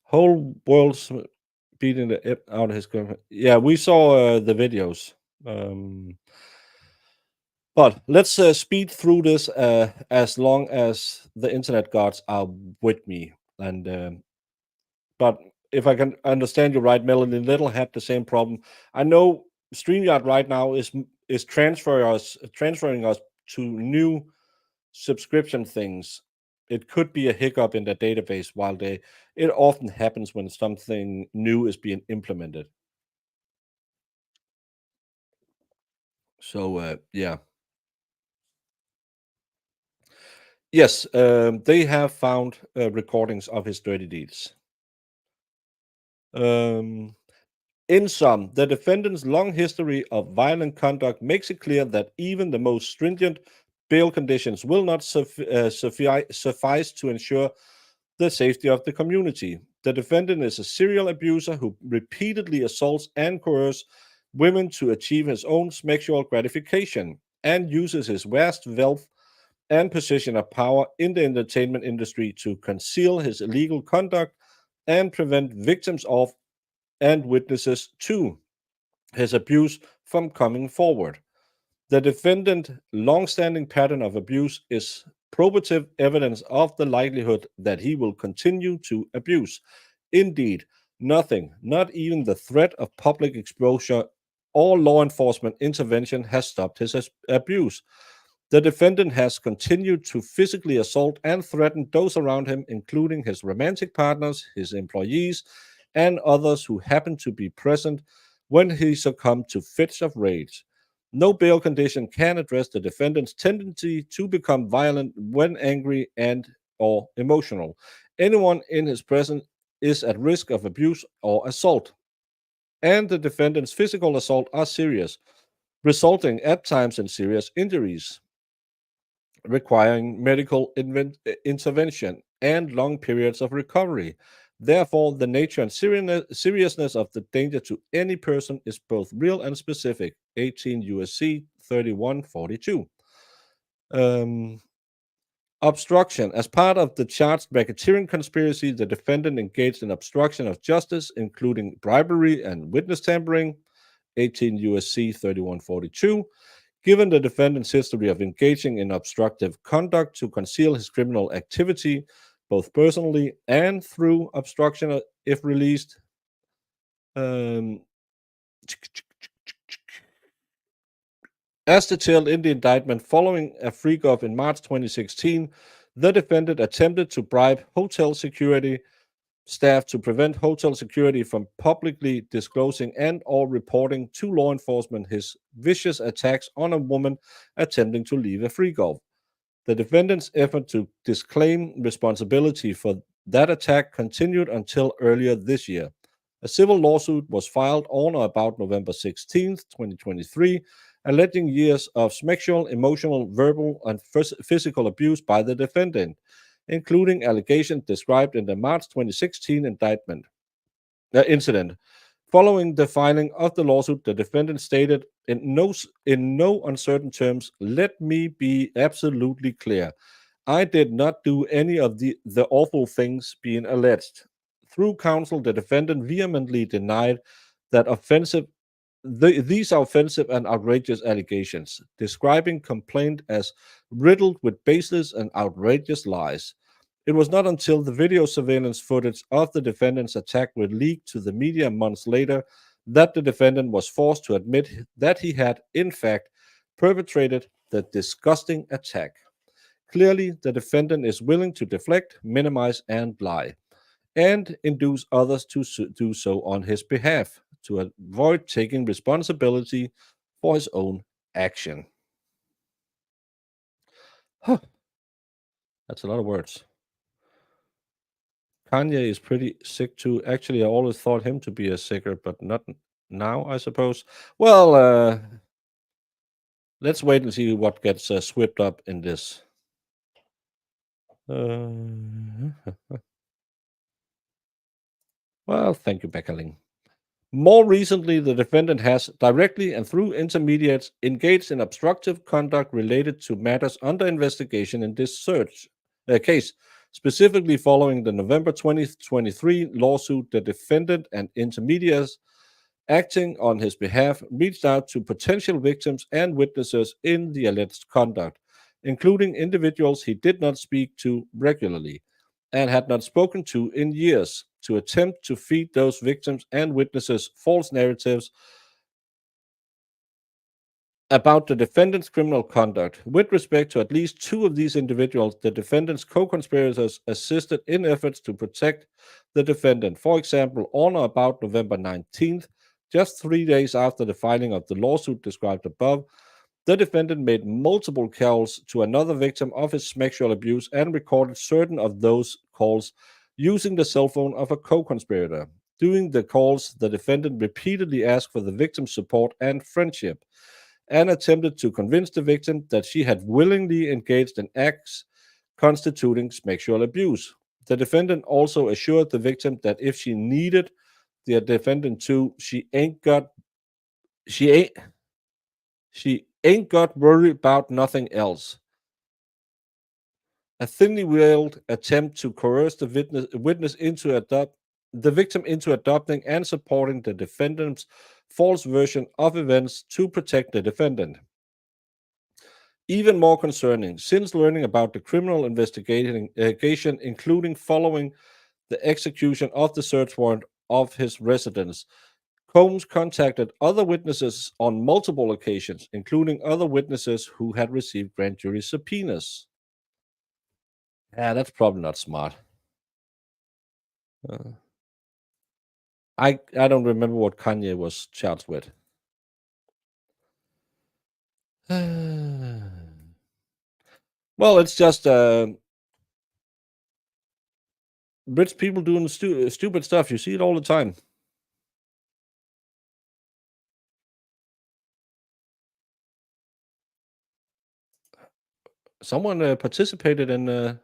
Whole world's beating the out of his girlfriend. Yeah, we saw the videos. But let's speed through this as long as the internet gods are with me. And but if I can understand you right, Melanie Little had the same problem. I know StreamYard right now is transferring us to new subscription things. It could be a hiccup in the database while it often happens when something new is being implemented. So yeah. Yes, they have found recordings of his dirty deeds. In sum, the defendant's long history of violent conduct makes it clear that even the most stringent bail conditions will not suffice to ensure the safety of the community. The defendant is a serial abuser who repeatedly assaults and coerces women to achieve his own sexual gratification and uses his vast wealth and position of power in the entertainment industry to conceal his illegal conduct and prevent victims of and witnesses to his abuse from coming forward. The defendant's long-standing pattern of abuse is probative evidence of the likelihood that he will continue to abuse. Indeed, nothing, not even the threat of public exposure or law enforcement intervention, has stopped his abuse. The defendant has continued to physically assault and threaten those around him, including his romantic partners, his employees, and others who happened to be present when he succumbed to fits of rage. No bail condition can address the defendant's tendency to become violent when angry and or emotional. Anyone in his presence is at risk of abuse or assault. And the defendant's physical assault are serious, resulting at times in serious injuries, requiring medical intervention and long periods of recovery. Therefore, the nature and seriousness of the danger to any person is both real and specific. 18 USC 3142. Obstruction. As part of the charged racketeering conspiracy, the defendant engaged in obstruction of justice, including bribery and witness tampering. 18 USC 3142. Given the defendant's history of engaging in obstructive conduct to conceal his criminal activity, both personally and through obstruction, if released, as detailed in the indictment, following a free golf in March 2016, the defendant attempted to bribe hotel security staff to prevent hotel security from publicly disclosing and or reporting to law enforcement his vicious attacks on a woman attempting to leave a free golf. The defendant's effort to disclaim responsibility for that attack continued until earlier this year. A civil lawsuit was filed on or about November 16, 2023, alleging years of sexual, emotional, verbal, and physical abuse by the defendant, including allegations described in the March 2016 incident. Following the filing of the lawsuit, the defendant stated in no uncertain terms, "Let me be absolutely clear. I did not do any of the awful things being alleged." Through counsel, the defendant vehemently denied that these are offensive and outrageous allegations, describing complaint as riddled with baseless and outrageous lies. It was not until the video surveillance footage of the defendant's attack was leaked to the media months later that the defendant was forced to admit that he had, in fact, perpetrated the disgusting attack. Clearly, the defendant is willing to deflect, minimize, and lie, and induce others to do so on his behalf to avoid taking responsibility for his own action. Huh. That's a lot of words. Kanye is pretty sick too. Actually, I always thought him to be a sicker, but not now, I suppose. Well, let's wait and see what gets swept up in this. Well, thank you, Beckerling. More recently, the defendant has directly and through intermediates engaged in obstructive conduct related to matters under investigation in this case. Specifically, following the November 2023 lawsuit, the defendant and intermediaries acting on his behalf reached out to potential victims and witnesses in the alleged conduct, including individuals he did not speak to regularly and had not spoken to in years, to attempt to feed those victims and witnesses false narratives about the defendant's criminal conduct. With respect to at least two of these individuals, the defendant's co-conspirators assisted in efforts to protect the defendant. For example, on or about November 19th, just 3 days after the filing of the lawsuit described above, the defendant made multiple calls to another victim of his sexual abuse and recorded certain of those calls using the cell phone of a co-conspirator. During the calls, the defendant repeatedly asked for the victim's support and friendship, and attempted to convince the victim that she had willingly engaged in acts constituting sexual abuse. The defendant also assured the victim that if she needed the defendant to, she ain't got worried about nothing else. A thinly veiled attempt to coerce the witness into the victim into adopting and supporting the defendant's false version of events to protect the defendant. Even more concerning, since learning about the criminal investigation, including following the execution of the search warrant of his residence, Combs contacted other witnesses on multiple occasions, including other witnesses who had received grand jury subpoenas. Yeah, that's probably not smart. I don't remember what Kanye was charged with. Well, it's just rich people doing stupid stuff. You see it all the time. Someone participated in the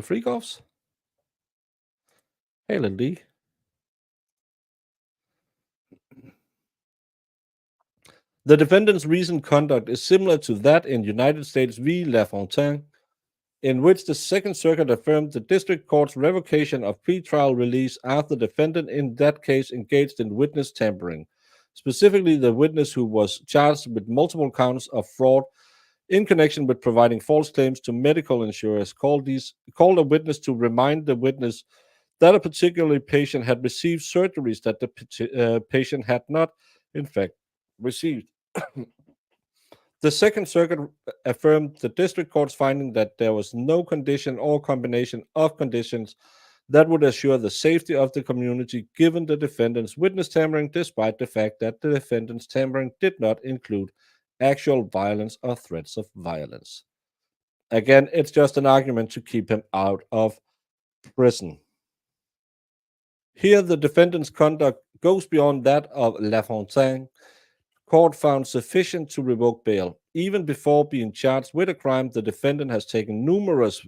freak offs. Hey, Lindy. The defendant's recent conduct is similar to that in United States v. LaFontaine, in which the Second Circuit affirmed the district court's revocation of pretrial release after the defendant in that case engaged in witness tampering. Specifically, the witness who was charged with multiple counts of fraud in connection with providing false claims to medical insurers called a witness to remind the witness that a particular patient had received surgeries that the patient had not, in fact, received. The Second Circuit affirmed the district court's finding that there was no condition or combination of conditions that would assure the safety of the community given the defendant's witness tampering, despite the fact that the defendant's tampering did not include actual violence or threats of violence. Again, it's just an argument to keep him out of prison. Here, the defendant's conduct goes beyond that of Lafontaine. Court found sufficient to revoke bail. Even before being charged with a crime, the defendant has taken numerous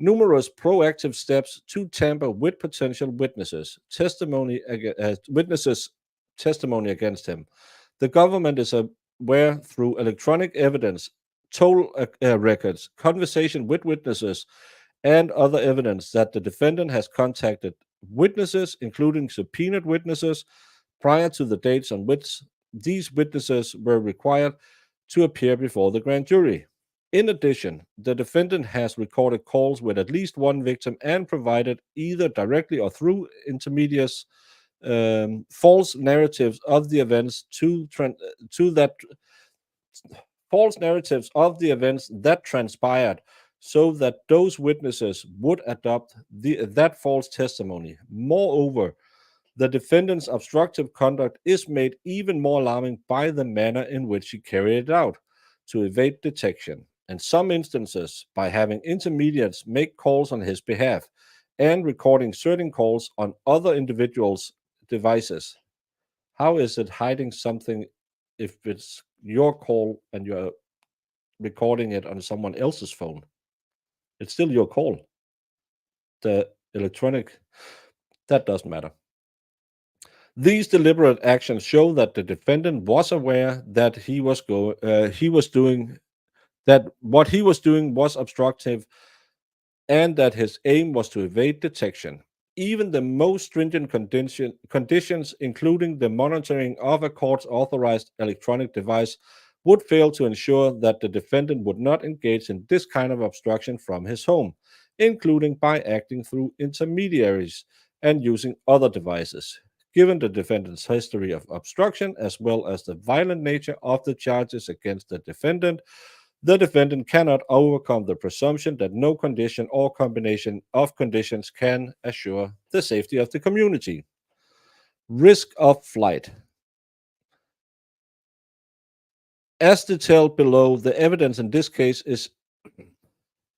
proactive steps to tamper with potential witnesses' testimony against him. The government is aware through electronic evidence, toll records, conversation with witnesses, and other evidence that the defendant has contacted witnesses, including subpoenaed witnesses, prior to the dates on which these witnesses were required to appear before the grand jury. In addition, the defendant has recorded calls with at least one victim and provided, either directly or through intermediaries, false narratives of the events that transpired, so that those witnesses would adopt that false testimony. Moreover, the defendant's obstructive conduct is made even more alarming by the manner in which he carried it out to evade detection. In some instances, by having intermediates make calls on his behalf and recording certain calls on other individuals' devices. How is it hiding something if it's your call and you're recording it on someone else's phone? It's still your call. The electronic, that doesn't matter. These deliberate actions show that the defendant was aware that what he was doing was obstructive, and that his aim was to evade detection. Even the most stringent conditions, including the monitoring of a court-authorized electronic device, would fail to ensure that the defendant would not engage in this kind of obstruction from his home, including by acting through intermediaries and using other devices. Given the defendant's history of obstruction, as well as the violent nature of the charges against the defendant cannot overcome the presumption that no condition or combination of conditions can assure the safety of the community. Risk of flight. As detailed below, the evidence in this case is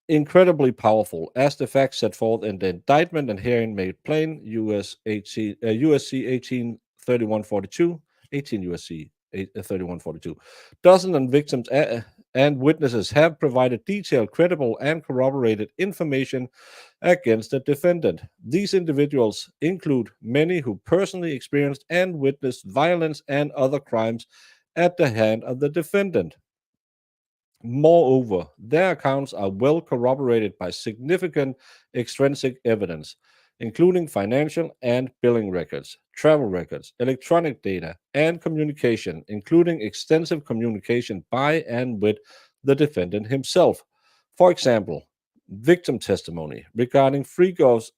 incredibly powerful, as the facts set forth in the indictment and herein made plain, USC 183142, 18 USC 3142. Dozens of victims and witnesses have provided detailed, credible, and corroborated information against the defendant. These individuals include many who personally experienced and witnessed violence and other crimes at the hand of the defendant. Moreover, their accounts are well corroborated by significant extrinsic evidence, including financial and billing records, travel records, electronic data, and communication, including extensive communication by and with the defendant himself. For example, victim testimony regarding Freegoff's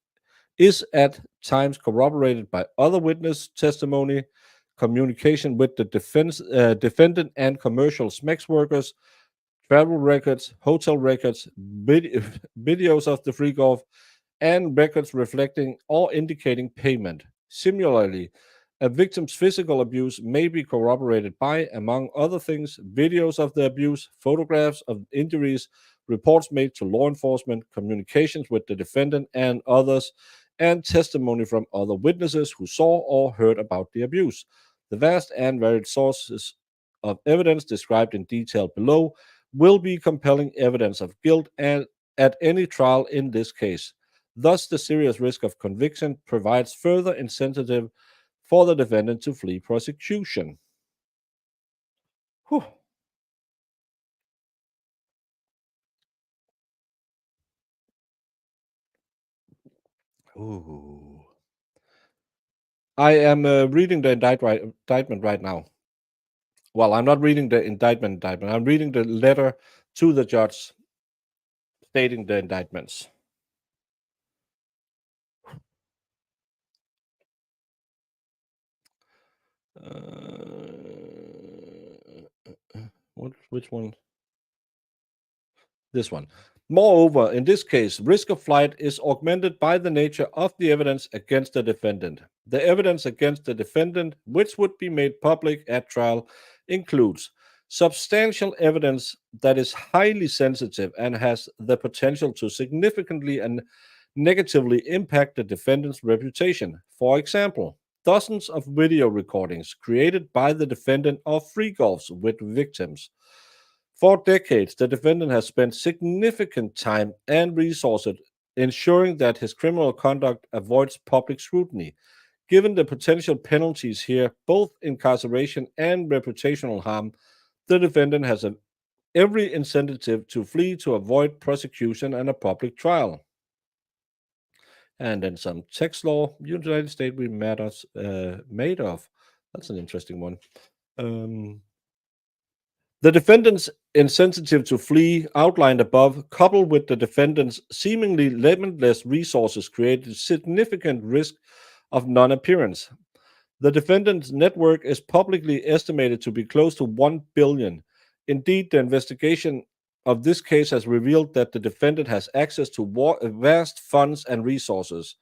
is at times corroborated by other witness testimony, communication with the defendant and commercial SMEX workers, travel records, hotel records, videos of the Freegoff, and records reflecting or indicating payment. Similarly, a victim's physical abuse may be corroborated by, among other things, videos of the abuse, photographs of injuries, reports made to law enforcement, communications with the defendant and others, and testimony from other witnesses who saw or heard about the abuse. The vast and varied sources of evidence described in detail below will be compelling evidence of guilt and at any trial in this case. Thus, the serious risk of conviction provides further incentive for the defendant to flee prosecution. Whew. Ooh. I am reading the indictment right now. Well, I'm not reading the indictment. I'm reading the letter to the judge stating the indictments. Which one? This one. Moreover, in this case, risk of flight is augmented by the nature of the evidence against the defendant. The evidence against the defendant, which would be made public at trial, includes substantial evidence that is highly sensitive and has the potential to significantly and negatively impact the defendant's reputation. For example, dozens of video recordings created by the defendant of freak-offs with victims. For decades, the defendant has spent significant time and resources ensuring that his criminal conduct avoids public scrutiny. Given the potential penalties here, both incarceration and reputational harm, the defendant has every incentive to flee to avoid prosecution and a public trial. And then some text law, United States we matters made of. That's an interesting one. The defendant's incentive to flee, outlined above, coupled with the defendant's seemingly limitless resources, created significant risk of non-appearance. The defendant's network is publicly estimated to be close to $1 billion. Indeed, the investigation of this case has revealed that the defendant has access to vast funds and resources,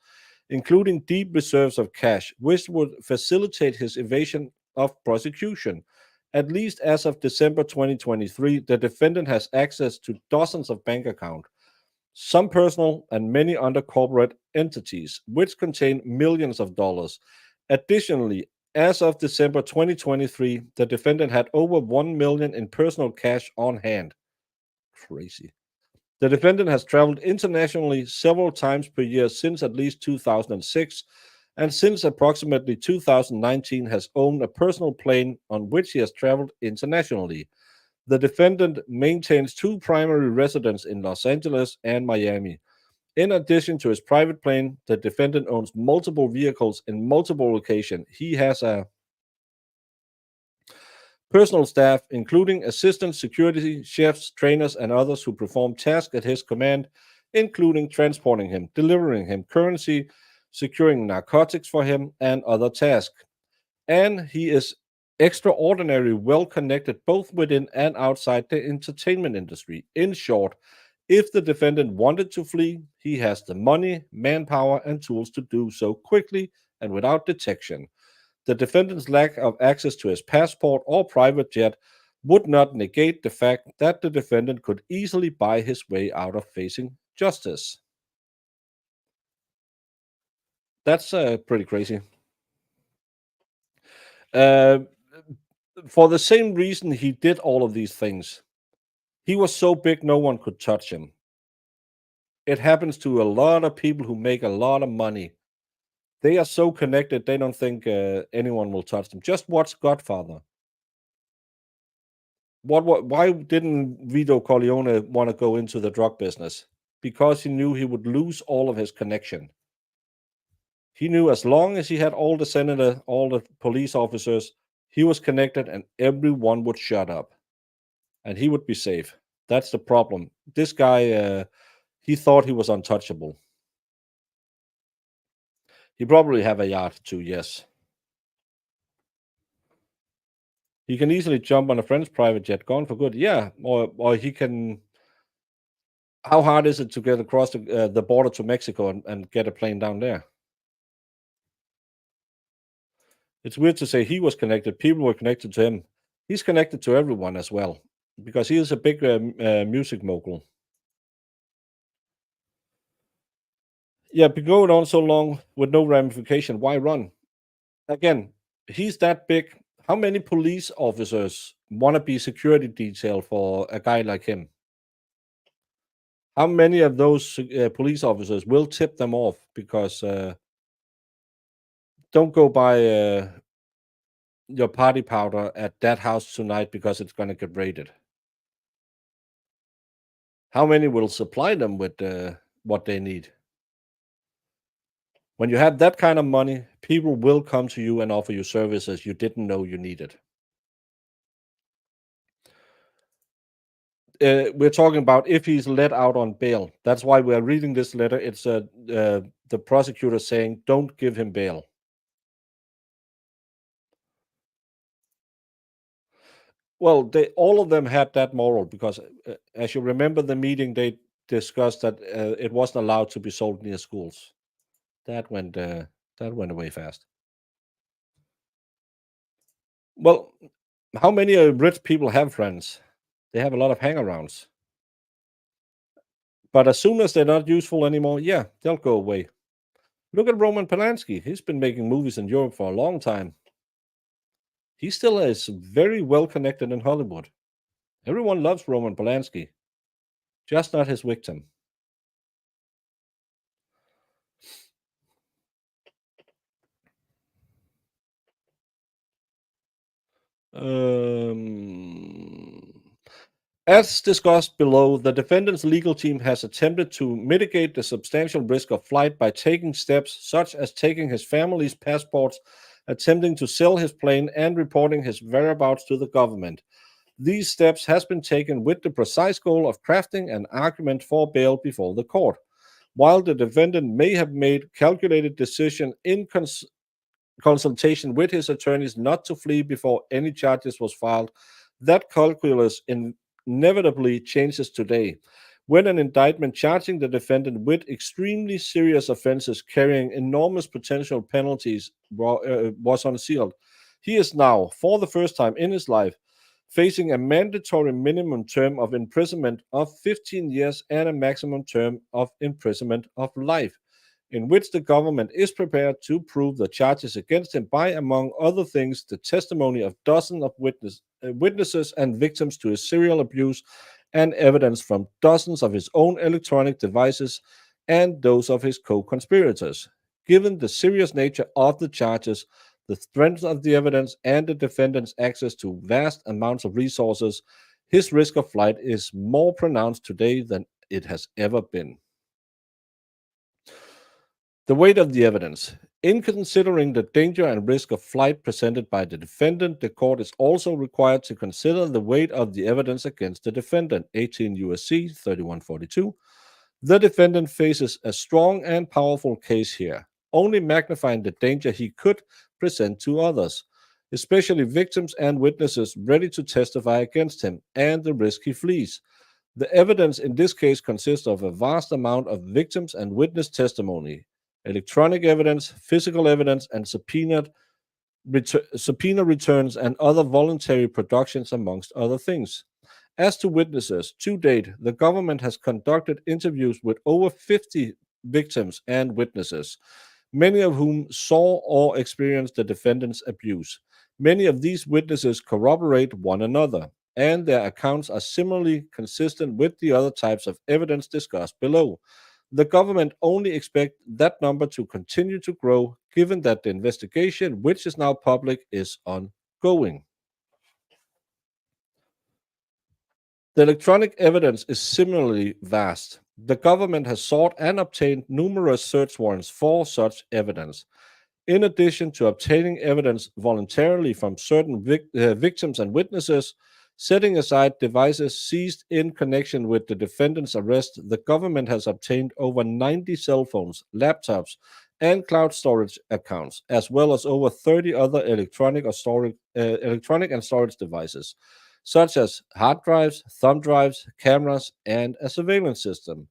including deep reserves of cash, which would facilitate his evasion of prosecution. At least as of December 2023, the defendant has access to dozens of bank accounts, some personal and many under corporate entities, which contain millions of dollars. Additionally, as of December 2023, the defendant had over $1 million in personal cash on hand. Crazy. The defendant has traveled internationally several times per year since at least 2006, and since approximately 2019 has owned a personal plane on which he has traveled internationally. The defendant maintains two primary residences in Los Angeles and Miami. In addition to his private plane, the defendant owns multiple vehicles in multiple locations. He has a personal staff, including assistants, security, chefs, trainers, and others who perform tasks at his command, including transporting him, delivering him currency, securing narcotics for him, and other tasks. And he is extraordinarily well connected both within and outside the entertainment industry. In short, if the defendant wanted to flee, he has the money, manpower, and tools to do so quickly and without detection. The defendant's lack of access to his passport or private jet would not negate the fact that the defendant could easily buy his way out of facing justice. That's pretty crazy. For the same reason he did all of these things, he was so big no one could touch him. It happens to a lot of people who make a lot of money. They are so connected, they don't think anyone will touch them. Just watch Godfather. Why didn't Vito Corleone want to go into the drug business? Because he knew he would lose all of his connection. He knew as long as he had all the senator, all the police officers, he was connected and everyone would shut up. And he would be safe. That's the problem. This guy, he thought he was untouchable. He probably have a yacht too, yes. He can easily jump on a friend's private jet, gone for good. Yeah, or he can. How hard is it to get across the border to Mexico and get a plane down there? It's weird to say he was connected. People were connected to him. He's connected to everyone as well because he is a big music mogul. Yeah, been going on so long with no ramification. Why run? Again, he's that big. How many police officers want to be security detail for a guy like him? How many of those police officers will tip them off because don't go buy your party powder at that house tonight because it's going to get raided? How many will supply them with what they need? When you have that kind of money, people will come to you and offer you services you didn't know you needed. We're talking about if he's let out on bail. That's why we're reading this letter. It's the prosecutor saying, don't give him bail. Well, all of them had that moral because, as you remember the meeting, they discussed that it wasn't allowed to be sold near schools. That went away fast. Well, How many rich people have friends? They have a lot of hangarounds. But as soon as they're not useful anymore, yeah, they'll go away. Look at Roman Polanski. He's been making movies in Europe for a long time. He still is very well connected in Hollywood. Everyone loves Roman Polanski, just not his victim. As discussed below, the defendant's legal team has attempted to mitigate the substantial risk of flight by taking steps such as taking his family's passports, attempting to sell his plane, and reporting his whereabouts to the government. These steps has been taken with the precise goal of crafting an argument for bail before the court. While the defendant may have made calculated decision in consultation with his attorneys not to flee before any charges was filed, that calculus inevitably changes today, when an indictment charging the defendant with extremely serious offenses carrying enormous potential penalties was unsealed. He is now, for the first time in his life, facing a mandatory minimum term of imprisonment of 15 years and a maximum term of imprisonment of life, in which the government is prepared to prove the charges against him by, among other things, the testimony of dozens of witnesses and victims to his serial abuse, and evidence from dozens of his own electronic devices and those of his co-conspirators. Given the serious nature of the charges, the strength of the evidence, and the defendant's access to vast amounts of resources, his risk of flight is more pronounced today than it has ever been. The weight of the evidence. In considering the danger and risk of flight presented by the defendant, the court is also required to consider the weight of the evidence against the defendant, 18 U.S.C. 3142. The defendant faces a strong and powerful case here, only magnifying the danger he could present to others, especially victims and witnesses ready to testify against him, and the risk he flees. The evidence in this case consists of a vast amount of victims and witness testimony, electronic evidence, physical evidence, and subpoena returns and other voluntary productions, amongst other things. As to witnesses, to date, the government has conducted interviews with over 50 victims and witnesses, many of whom saw or experienced the defendant's abuse. Many of these witnesses corroborate one another, and their accounts are similarly consistent with the other types of evidence discussed below. The government only expects that number to continue to grow, given that the investigation, which is now public, is ongoing. The electronic evidence is similarly vast. The government has sought and obtained numerous search warrants for such evidence. In addition to obtaining evidence voluntarily from certain victims and witnesses, setting aside devices seized in connection with the defendant's arrest, the government has obtained over 90 cell phones, laptops, and cloud storage accounts, as well as over 30 other electronic and storage devices, such as hard drives, thumb drives, cameras, and a surveillance system.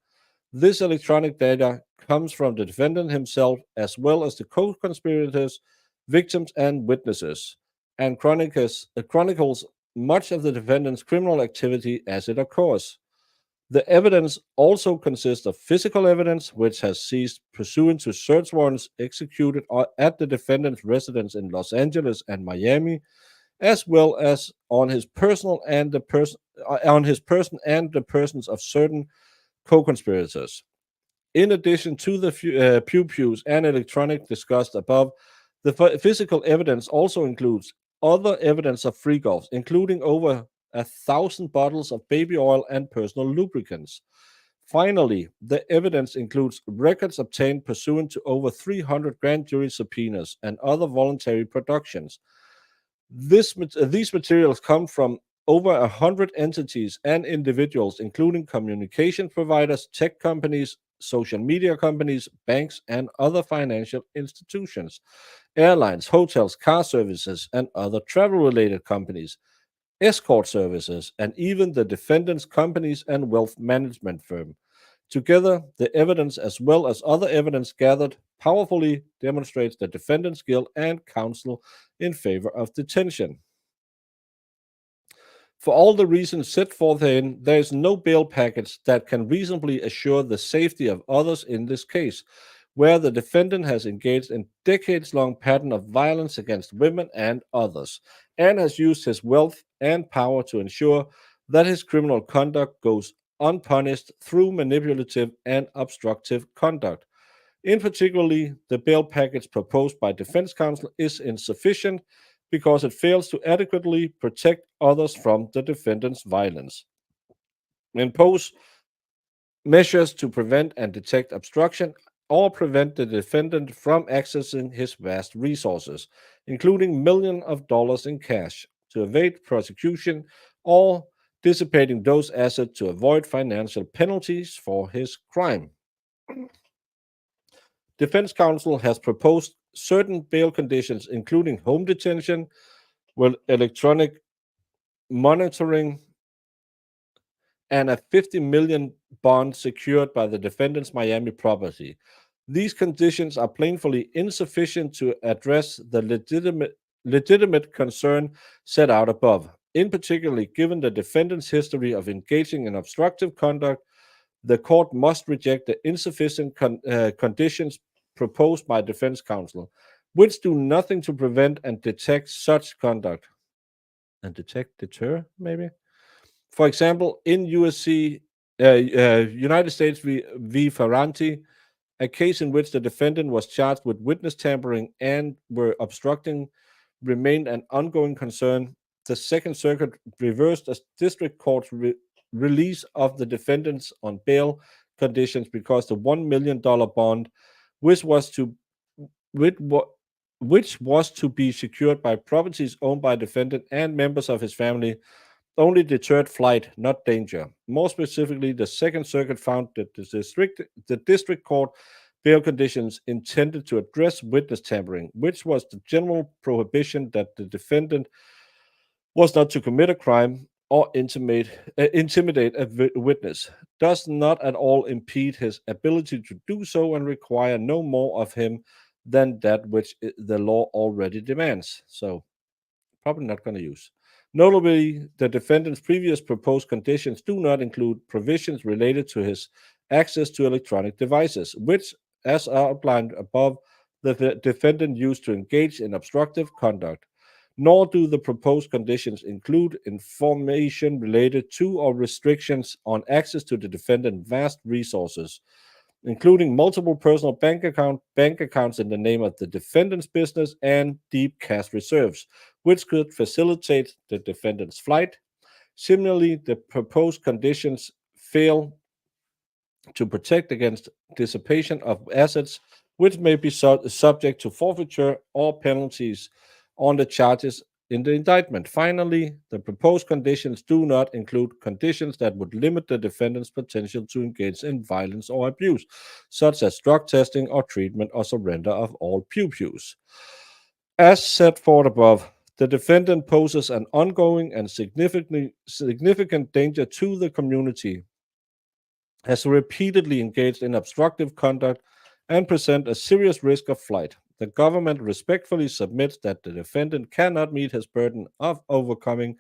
This electronic data comes from the defendant himself, as well as the co-conspirators, victims, and witnesses, and chronicles much of the defendant's criminal activity as it occurs. The evidence also consists of physical evidence, which has seized pursuant to search warrants executed at the defendant's residence in Los Angeles and Miami, as well as on his person and the persons of certain co-conspirators. In addition to the pew-pews and electronic discussed above, the physical evidence also includes other evidence of free golfs, including over 1,000 bottles of baby oil and personal lubricants. Finally, the evidence includes records obtained pursuant to over 300 grand jury subpoenas and other voluntary productions. These materials come from over 100 entities and individuals, including communication providers, tech companies, social media companies, banks, and other financial institutions, airlines, hotels, car services, and other travel-related companies, escort services, and even the defendant's companies and wealth management firm. Together, the evidence, as well as other evidence gathered, powerfully demonstrates the defendant's guilt and counsel in favor of detention. For all the reasons set forth herein, there is no bail package that can reasonably assure the safety of others in this case, where the defendant has engaged in decades-long pattern of violence against women and others, and has used his wealth and power to ensure that his criminal conduct goes unpunished through manipulative and obstructive conduct. In particularly, the bail package proposed by defense counsel is insufficient because it fails to adequately protect others from the defendant's violence. Impose measures to prevent and detect obstruction or prevent the defendant from accessing his vast resources, including millions of dollars in cash, to evade prosecution or dissipating those assets to avoid financial penalties for his crime. Defense counsel has proposed certain bail conditions, including home detention with electronic monitoring and a $50 million bond secured by the defendant's Miami property. These conditions are plainly insufficient to address the legitimate concern set out above. In particular, given the defendant's history of engaging in obstructive conduct, the court must reject the insufficient conditions proposed by defense counsel, which do nothing to prevent and detect such conduct. And deter, maybe? For example, in United States v. Ferranti, a case in which the defendant was charged with witness tampering and were obstructing remained an ongoing concern. The Second Circuit reversed a district court's release of the defendants on bail conditions because the $1 million bond, which was to be secured by properties owned by defendant and members of his family, only deterred flight, not danger. More specifically, the Second Circuit found that the district court bail conditions intended to address witness tampering, which was the general prohibition that the defendant was not to commit a crime or intimidate a witness, does not at all impede his ability to do so and require no more of him than that which the law already demands. So, probably not going to use. Notably, the defendant's previous proposed conditions do not include provisions related to his access to electronic devices, which, as outlined above, the defendant used to engage in obstructive conduct. Nor do the proposed conditions include information related to or restrictions on access to the defendant's vast resources, including multiple personal bank accounts in the name of the defendant's business and deep cash reserves, which could facilitate the defendant's flight. Similarly, the proposed conditions fail to protect against dissipation of assets, which may be subject to forfeiture or penalties on the charges in the indictment. Finally, the proposed conditions do not include conditions that would limit the defendant's potential to engage in violence or abuse, such as drug testing or treatment or surrender of all pew-pews. As set forth above, the defendant poses an ongoing and significant danger to the community, has repeatedly engaged in obstructive conduct, and present a serious risk of flight. The government respectfully submits that the defendant cannot meet his burden of overcoming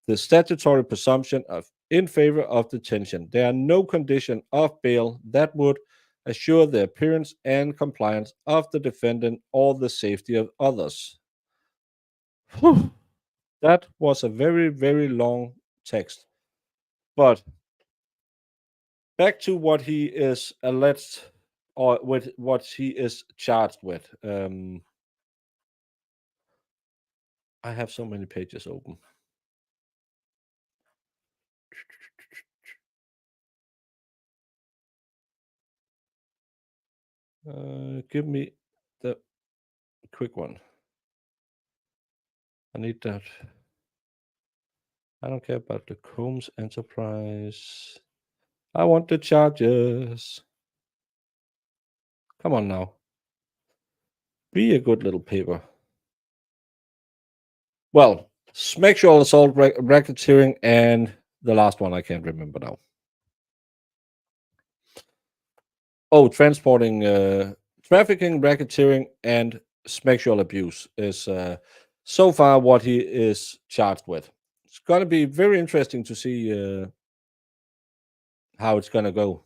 the statutory presumption in favor of detention. There are no conditions of bail that would assure the appearance and compliance of the defendant or the safety of others. Whew. That was a very, very long text. But back to what he is alleged or with what he is charged with. I have so many pages open. Give me the quick one. I need that. I don't care about the Combs Enterprise. I want the charges. Come on now. Be a good little paper. Well, sexual assault, racketeering, and the last one I can't remember now. Oh, transporting, trafficking, racketeering, and sexual abuse is so far what he is charged with. it's going to be very interesting to see how it's going to go.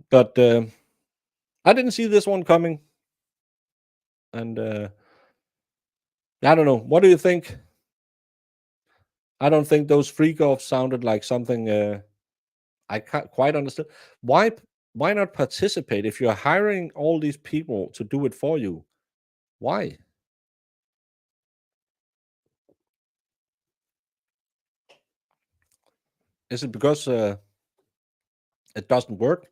But I didn't see this one coming. And I don't know. What do you think? I don't think those freak-offs sounded like something I can't quite understand. Why not participate if you're hiring all these people to do it for you? Why? Is it because it doesn't work?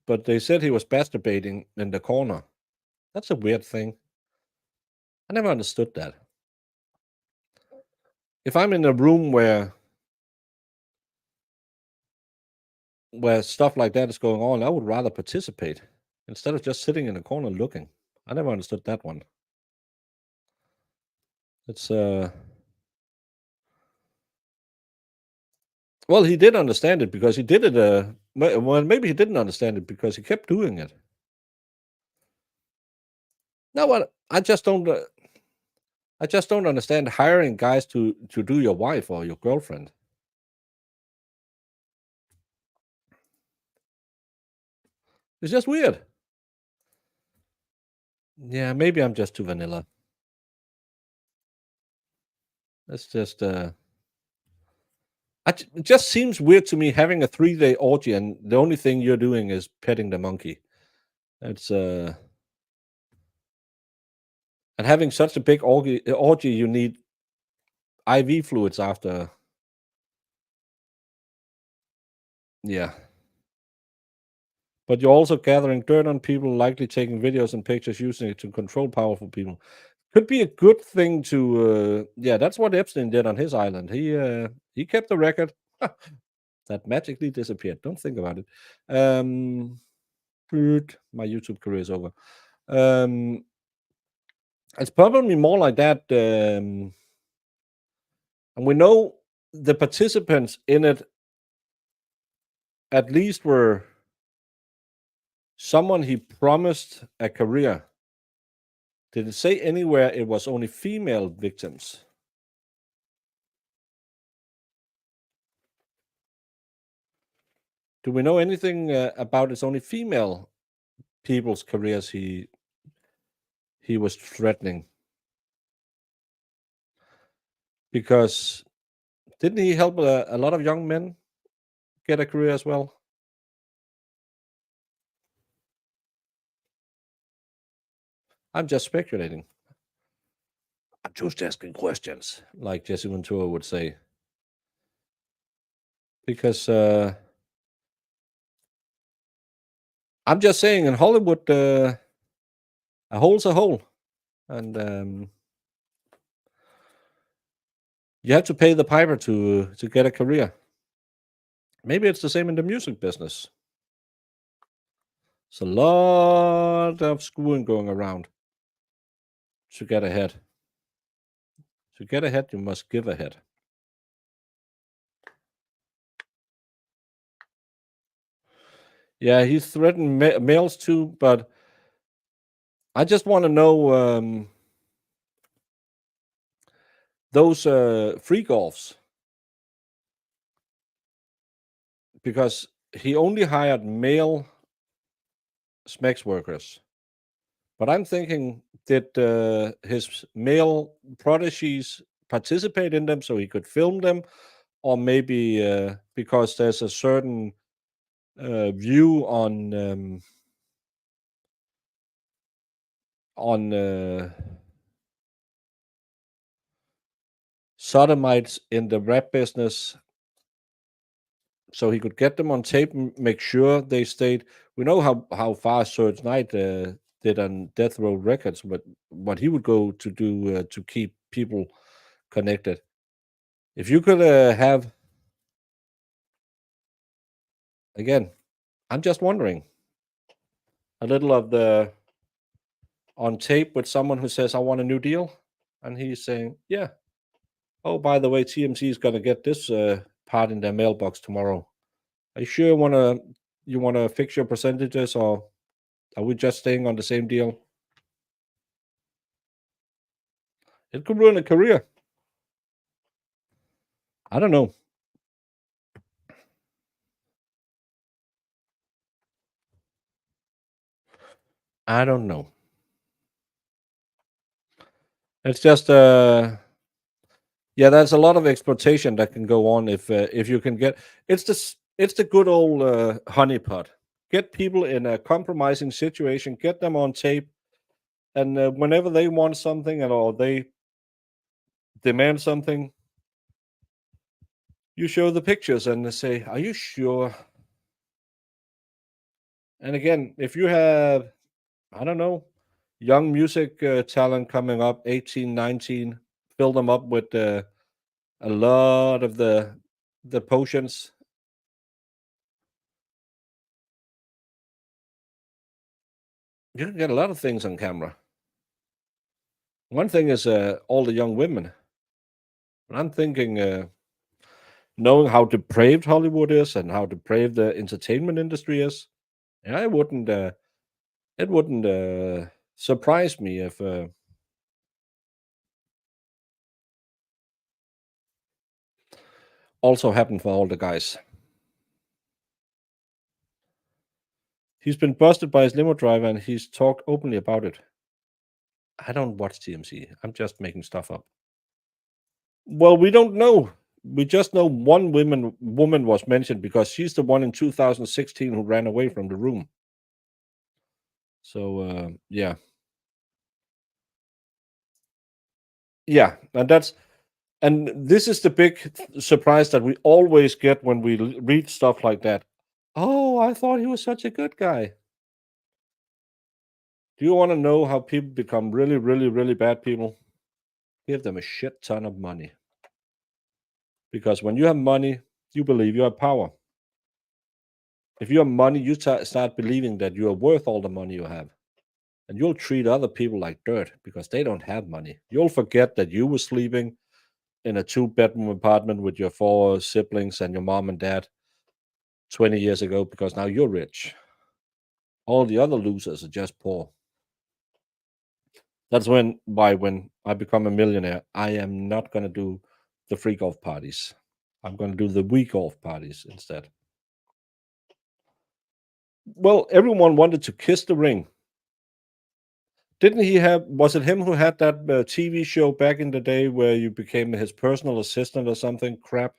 But they said he was masturbating in the corner. That's a weird thing. I never understood that. If I'm in a room where stuff like that is going on, I would rather participate instead of just sitting in a corner looking. I never understood that one. It's well, he did understand it because he did it. Well, maybe he didn't understand it because he kept doing it. No, what I just don't. I just don't understand hiring guys to do your wife or your girlfriend. It's just weird. Yeah, maybe I'm just too vanilla. It's just it just seems weird to me having a 3-day orgy and the only thing you're doing is petting the monkey. It's and having such a big orgy, you need IV fluids after. Yeah. But you're also gathering dirt on people, likely taking videos and pictures, using it to control powerful people. Could be a good thing to. Yeah, that's what Epstein did on his island. He kept the record that magically disappeared. Don't think about it. My YouTube career is over. It's probably more like that. And we know the participants in it at least were someone he promised a career. Did it say anywhere it was only female victims? Do we know anything about it's only female people's careers he was threatening? Because didn't he help a lot of young men get a career as well? I'm just speculating. I'm just asking questions, like Jesse Ventura would say. Because I'm just saying, in Hollywood, a hole's a hole. And you have to pay the piper to get a career. Maybe it's the same in the music business. It's a lot of screwing going around to get ahead. To get ahead, you must give ahead. Yeah, he's threatened males too, but I just want to know those freak-offs. Because he only hired male SMEX workers. But I'm thinking, did his male proteges participate in them so he could film them? Or maybe because there's a certain view on sodomites in the rap business, so he could get them on tape and make sure they stayed. We know how far Serge Knight did on Death Row Records, but what he would go to do to keep people connected. If you could have, again, I'm just wondering, a little of the on tape with someone who says, I want a new deal. And he's saying, yeah. Oh, by the way, TMZ is going to get this part in their mailbox tomorrow. Are you sure you want to fix your percentages, or Are we just staying on the same deal? It could ruin a career. I don't know. I don't know. It's just yeah, there's a lot of exploitation that can go on if you can get it's the good old honeypot. Get people in a compromising situation, get them on tape, and whenever they want something or they demand something, you show the pictures and they say, "Are you sure?" And again, if you have, I don't know, young music talent coming up, 18, 19, fill them up with a lot of the potions. You can get a lot of things on camera. One thing is all the young women. I'm thinking, knowing how depraved Hollywood is and how depraved the entertainment industry is, I wouldn't. It wouldn't surprise me if also happened for all the guys. He's been busted by his limo driver and he's talked openly about it. I don't watch TMZ. I'm just making stuff up. Well, we don't know. We just know one woman was mentioned because she's the one in 2016 who ran away from the room. So yeah. Yeah, and this is the big surprise that we always get when we read stuff like that. Oh, I thought he was such a good guy. Do you want to know how people become really, really, really bad people? Give them a shit ton of money. Because when you have money, you believe you have power. If you have money, you start believing that you are worth all the money you have. And you'll treat other people like dirt because they don't have money. You'll forget that you were sleeping in a 2-bedroom apartment with your 4 siblings and your mom and dad 20 years ago because now you're rich. All the other losers are just poor. That's why when I become a millionaire, I am not going to do the freak off parties. I'm going to do the week off parties instead. Well, everyone wanted to kiss the ring. Didn't he have, was it him who had that TV show back in the day where you became his personal assistant or something crap?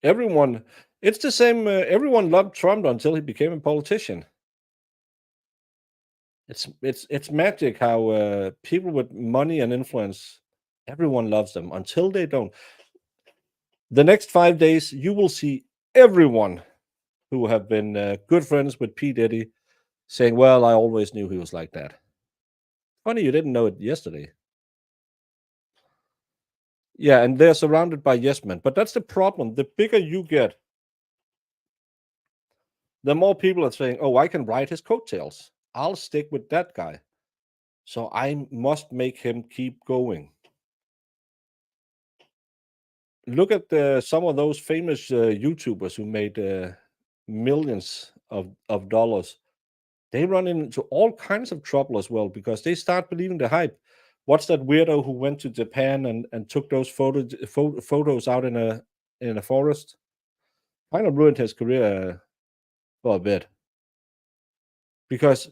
Everyone, it's the same, everyone loved Trump until he became a politician. It's magic how people with money and influence, everyone loves them until they don't. The next 5 days, you will see everyone who have been good friends with P. Diddy saying, well, I always knew he was like that. Funny you didn't know it yesterday. Yeah, and they're surrounded by yes men. But that's the problem. The bigger you get, the more people are saying, oh, I can ride his coattails. I'll stick with that guy. So I must make him keep going. Look at some of those famous YouTubers who made millions of dollars. They run into all kinds of trouble as well because they start believing the hype. What's that weirdo who went to Japan and took those photos out in a forest? Kind of ruined his career for a bit because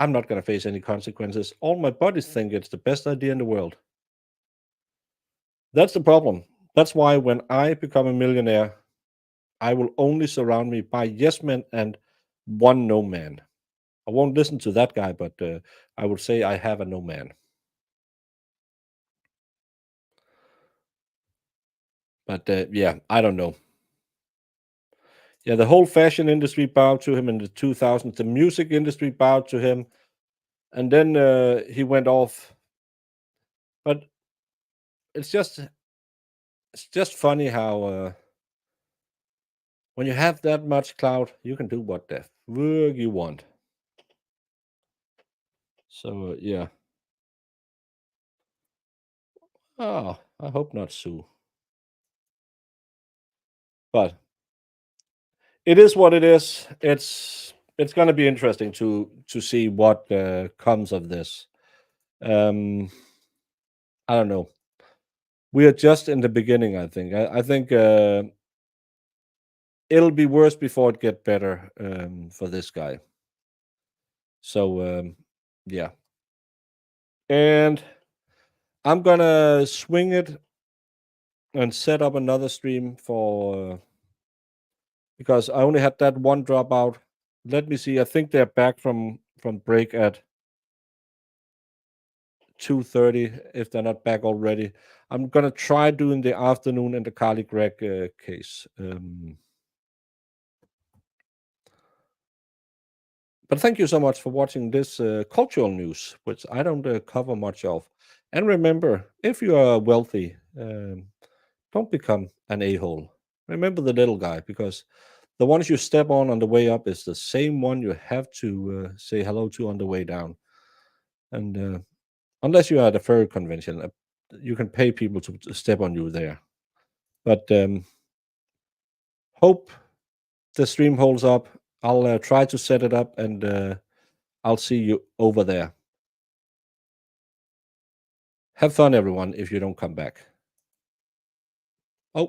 I'm not going to face any consequences. All my buddies think it's the best idea in the world. That's the problem. That's why when I become a millionaire, I will only surround me by yes men and one no man. I won't listen to that guy, but I would say I have a no man. But yeah, I don't know. Yeah, the whole fashion industry bowed to him in the 2000s. The music industry bowed to him. And then he went off. But it's just funny how when you have that much clout, you can do what the fuck you want. So yeah. Oh, I hope not Sue. But it is what it is. It's going to be interesting to see what comes of this. I don't know. We are just in the beginning, I think. I think it'll be worse before it get better for this guy. So yeah. And I'm gonna swing it and set up another stream for because I only had that one dropout. Let me see. I think they're back from break at 2:30 if they're not back already. I'm gonna try doing the afternoon and the Carly Gregg case. But thank you so much for watching this cultural news, which I don't cover much of. And remember, if you are wealthy, don't become an a-hole. Remember the little guy, because the ones you step on the way up is the same one you have to say hello to on the way down. And unless you are at a furry convention, you can pay people to step on you there. But hope the stream holds up. I'll try to set it up, and I'll see you over there. Have fun, everyone, if you don't come back. Oh.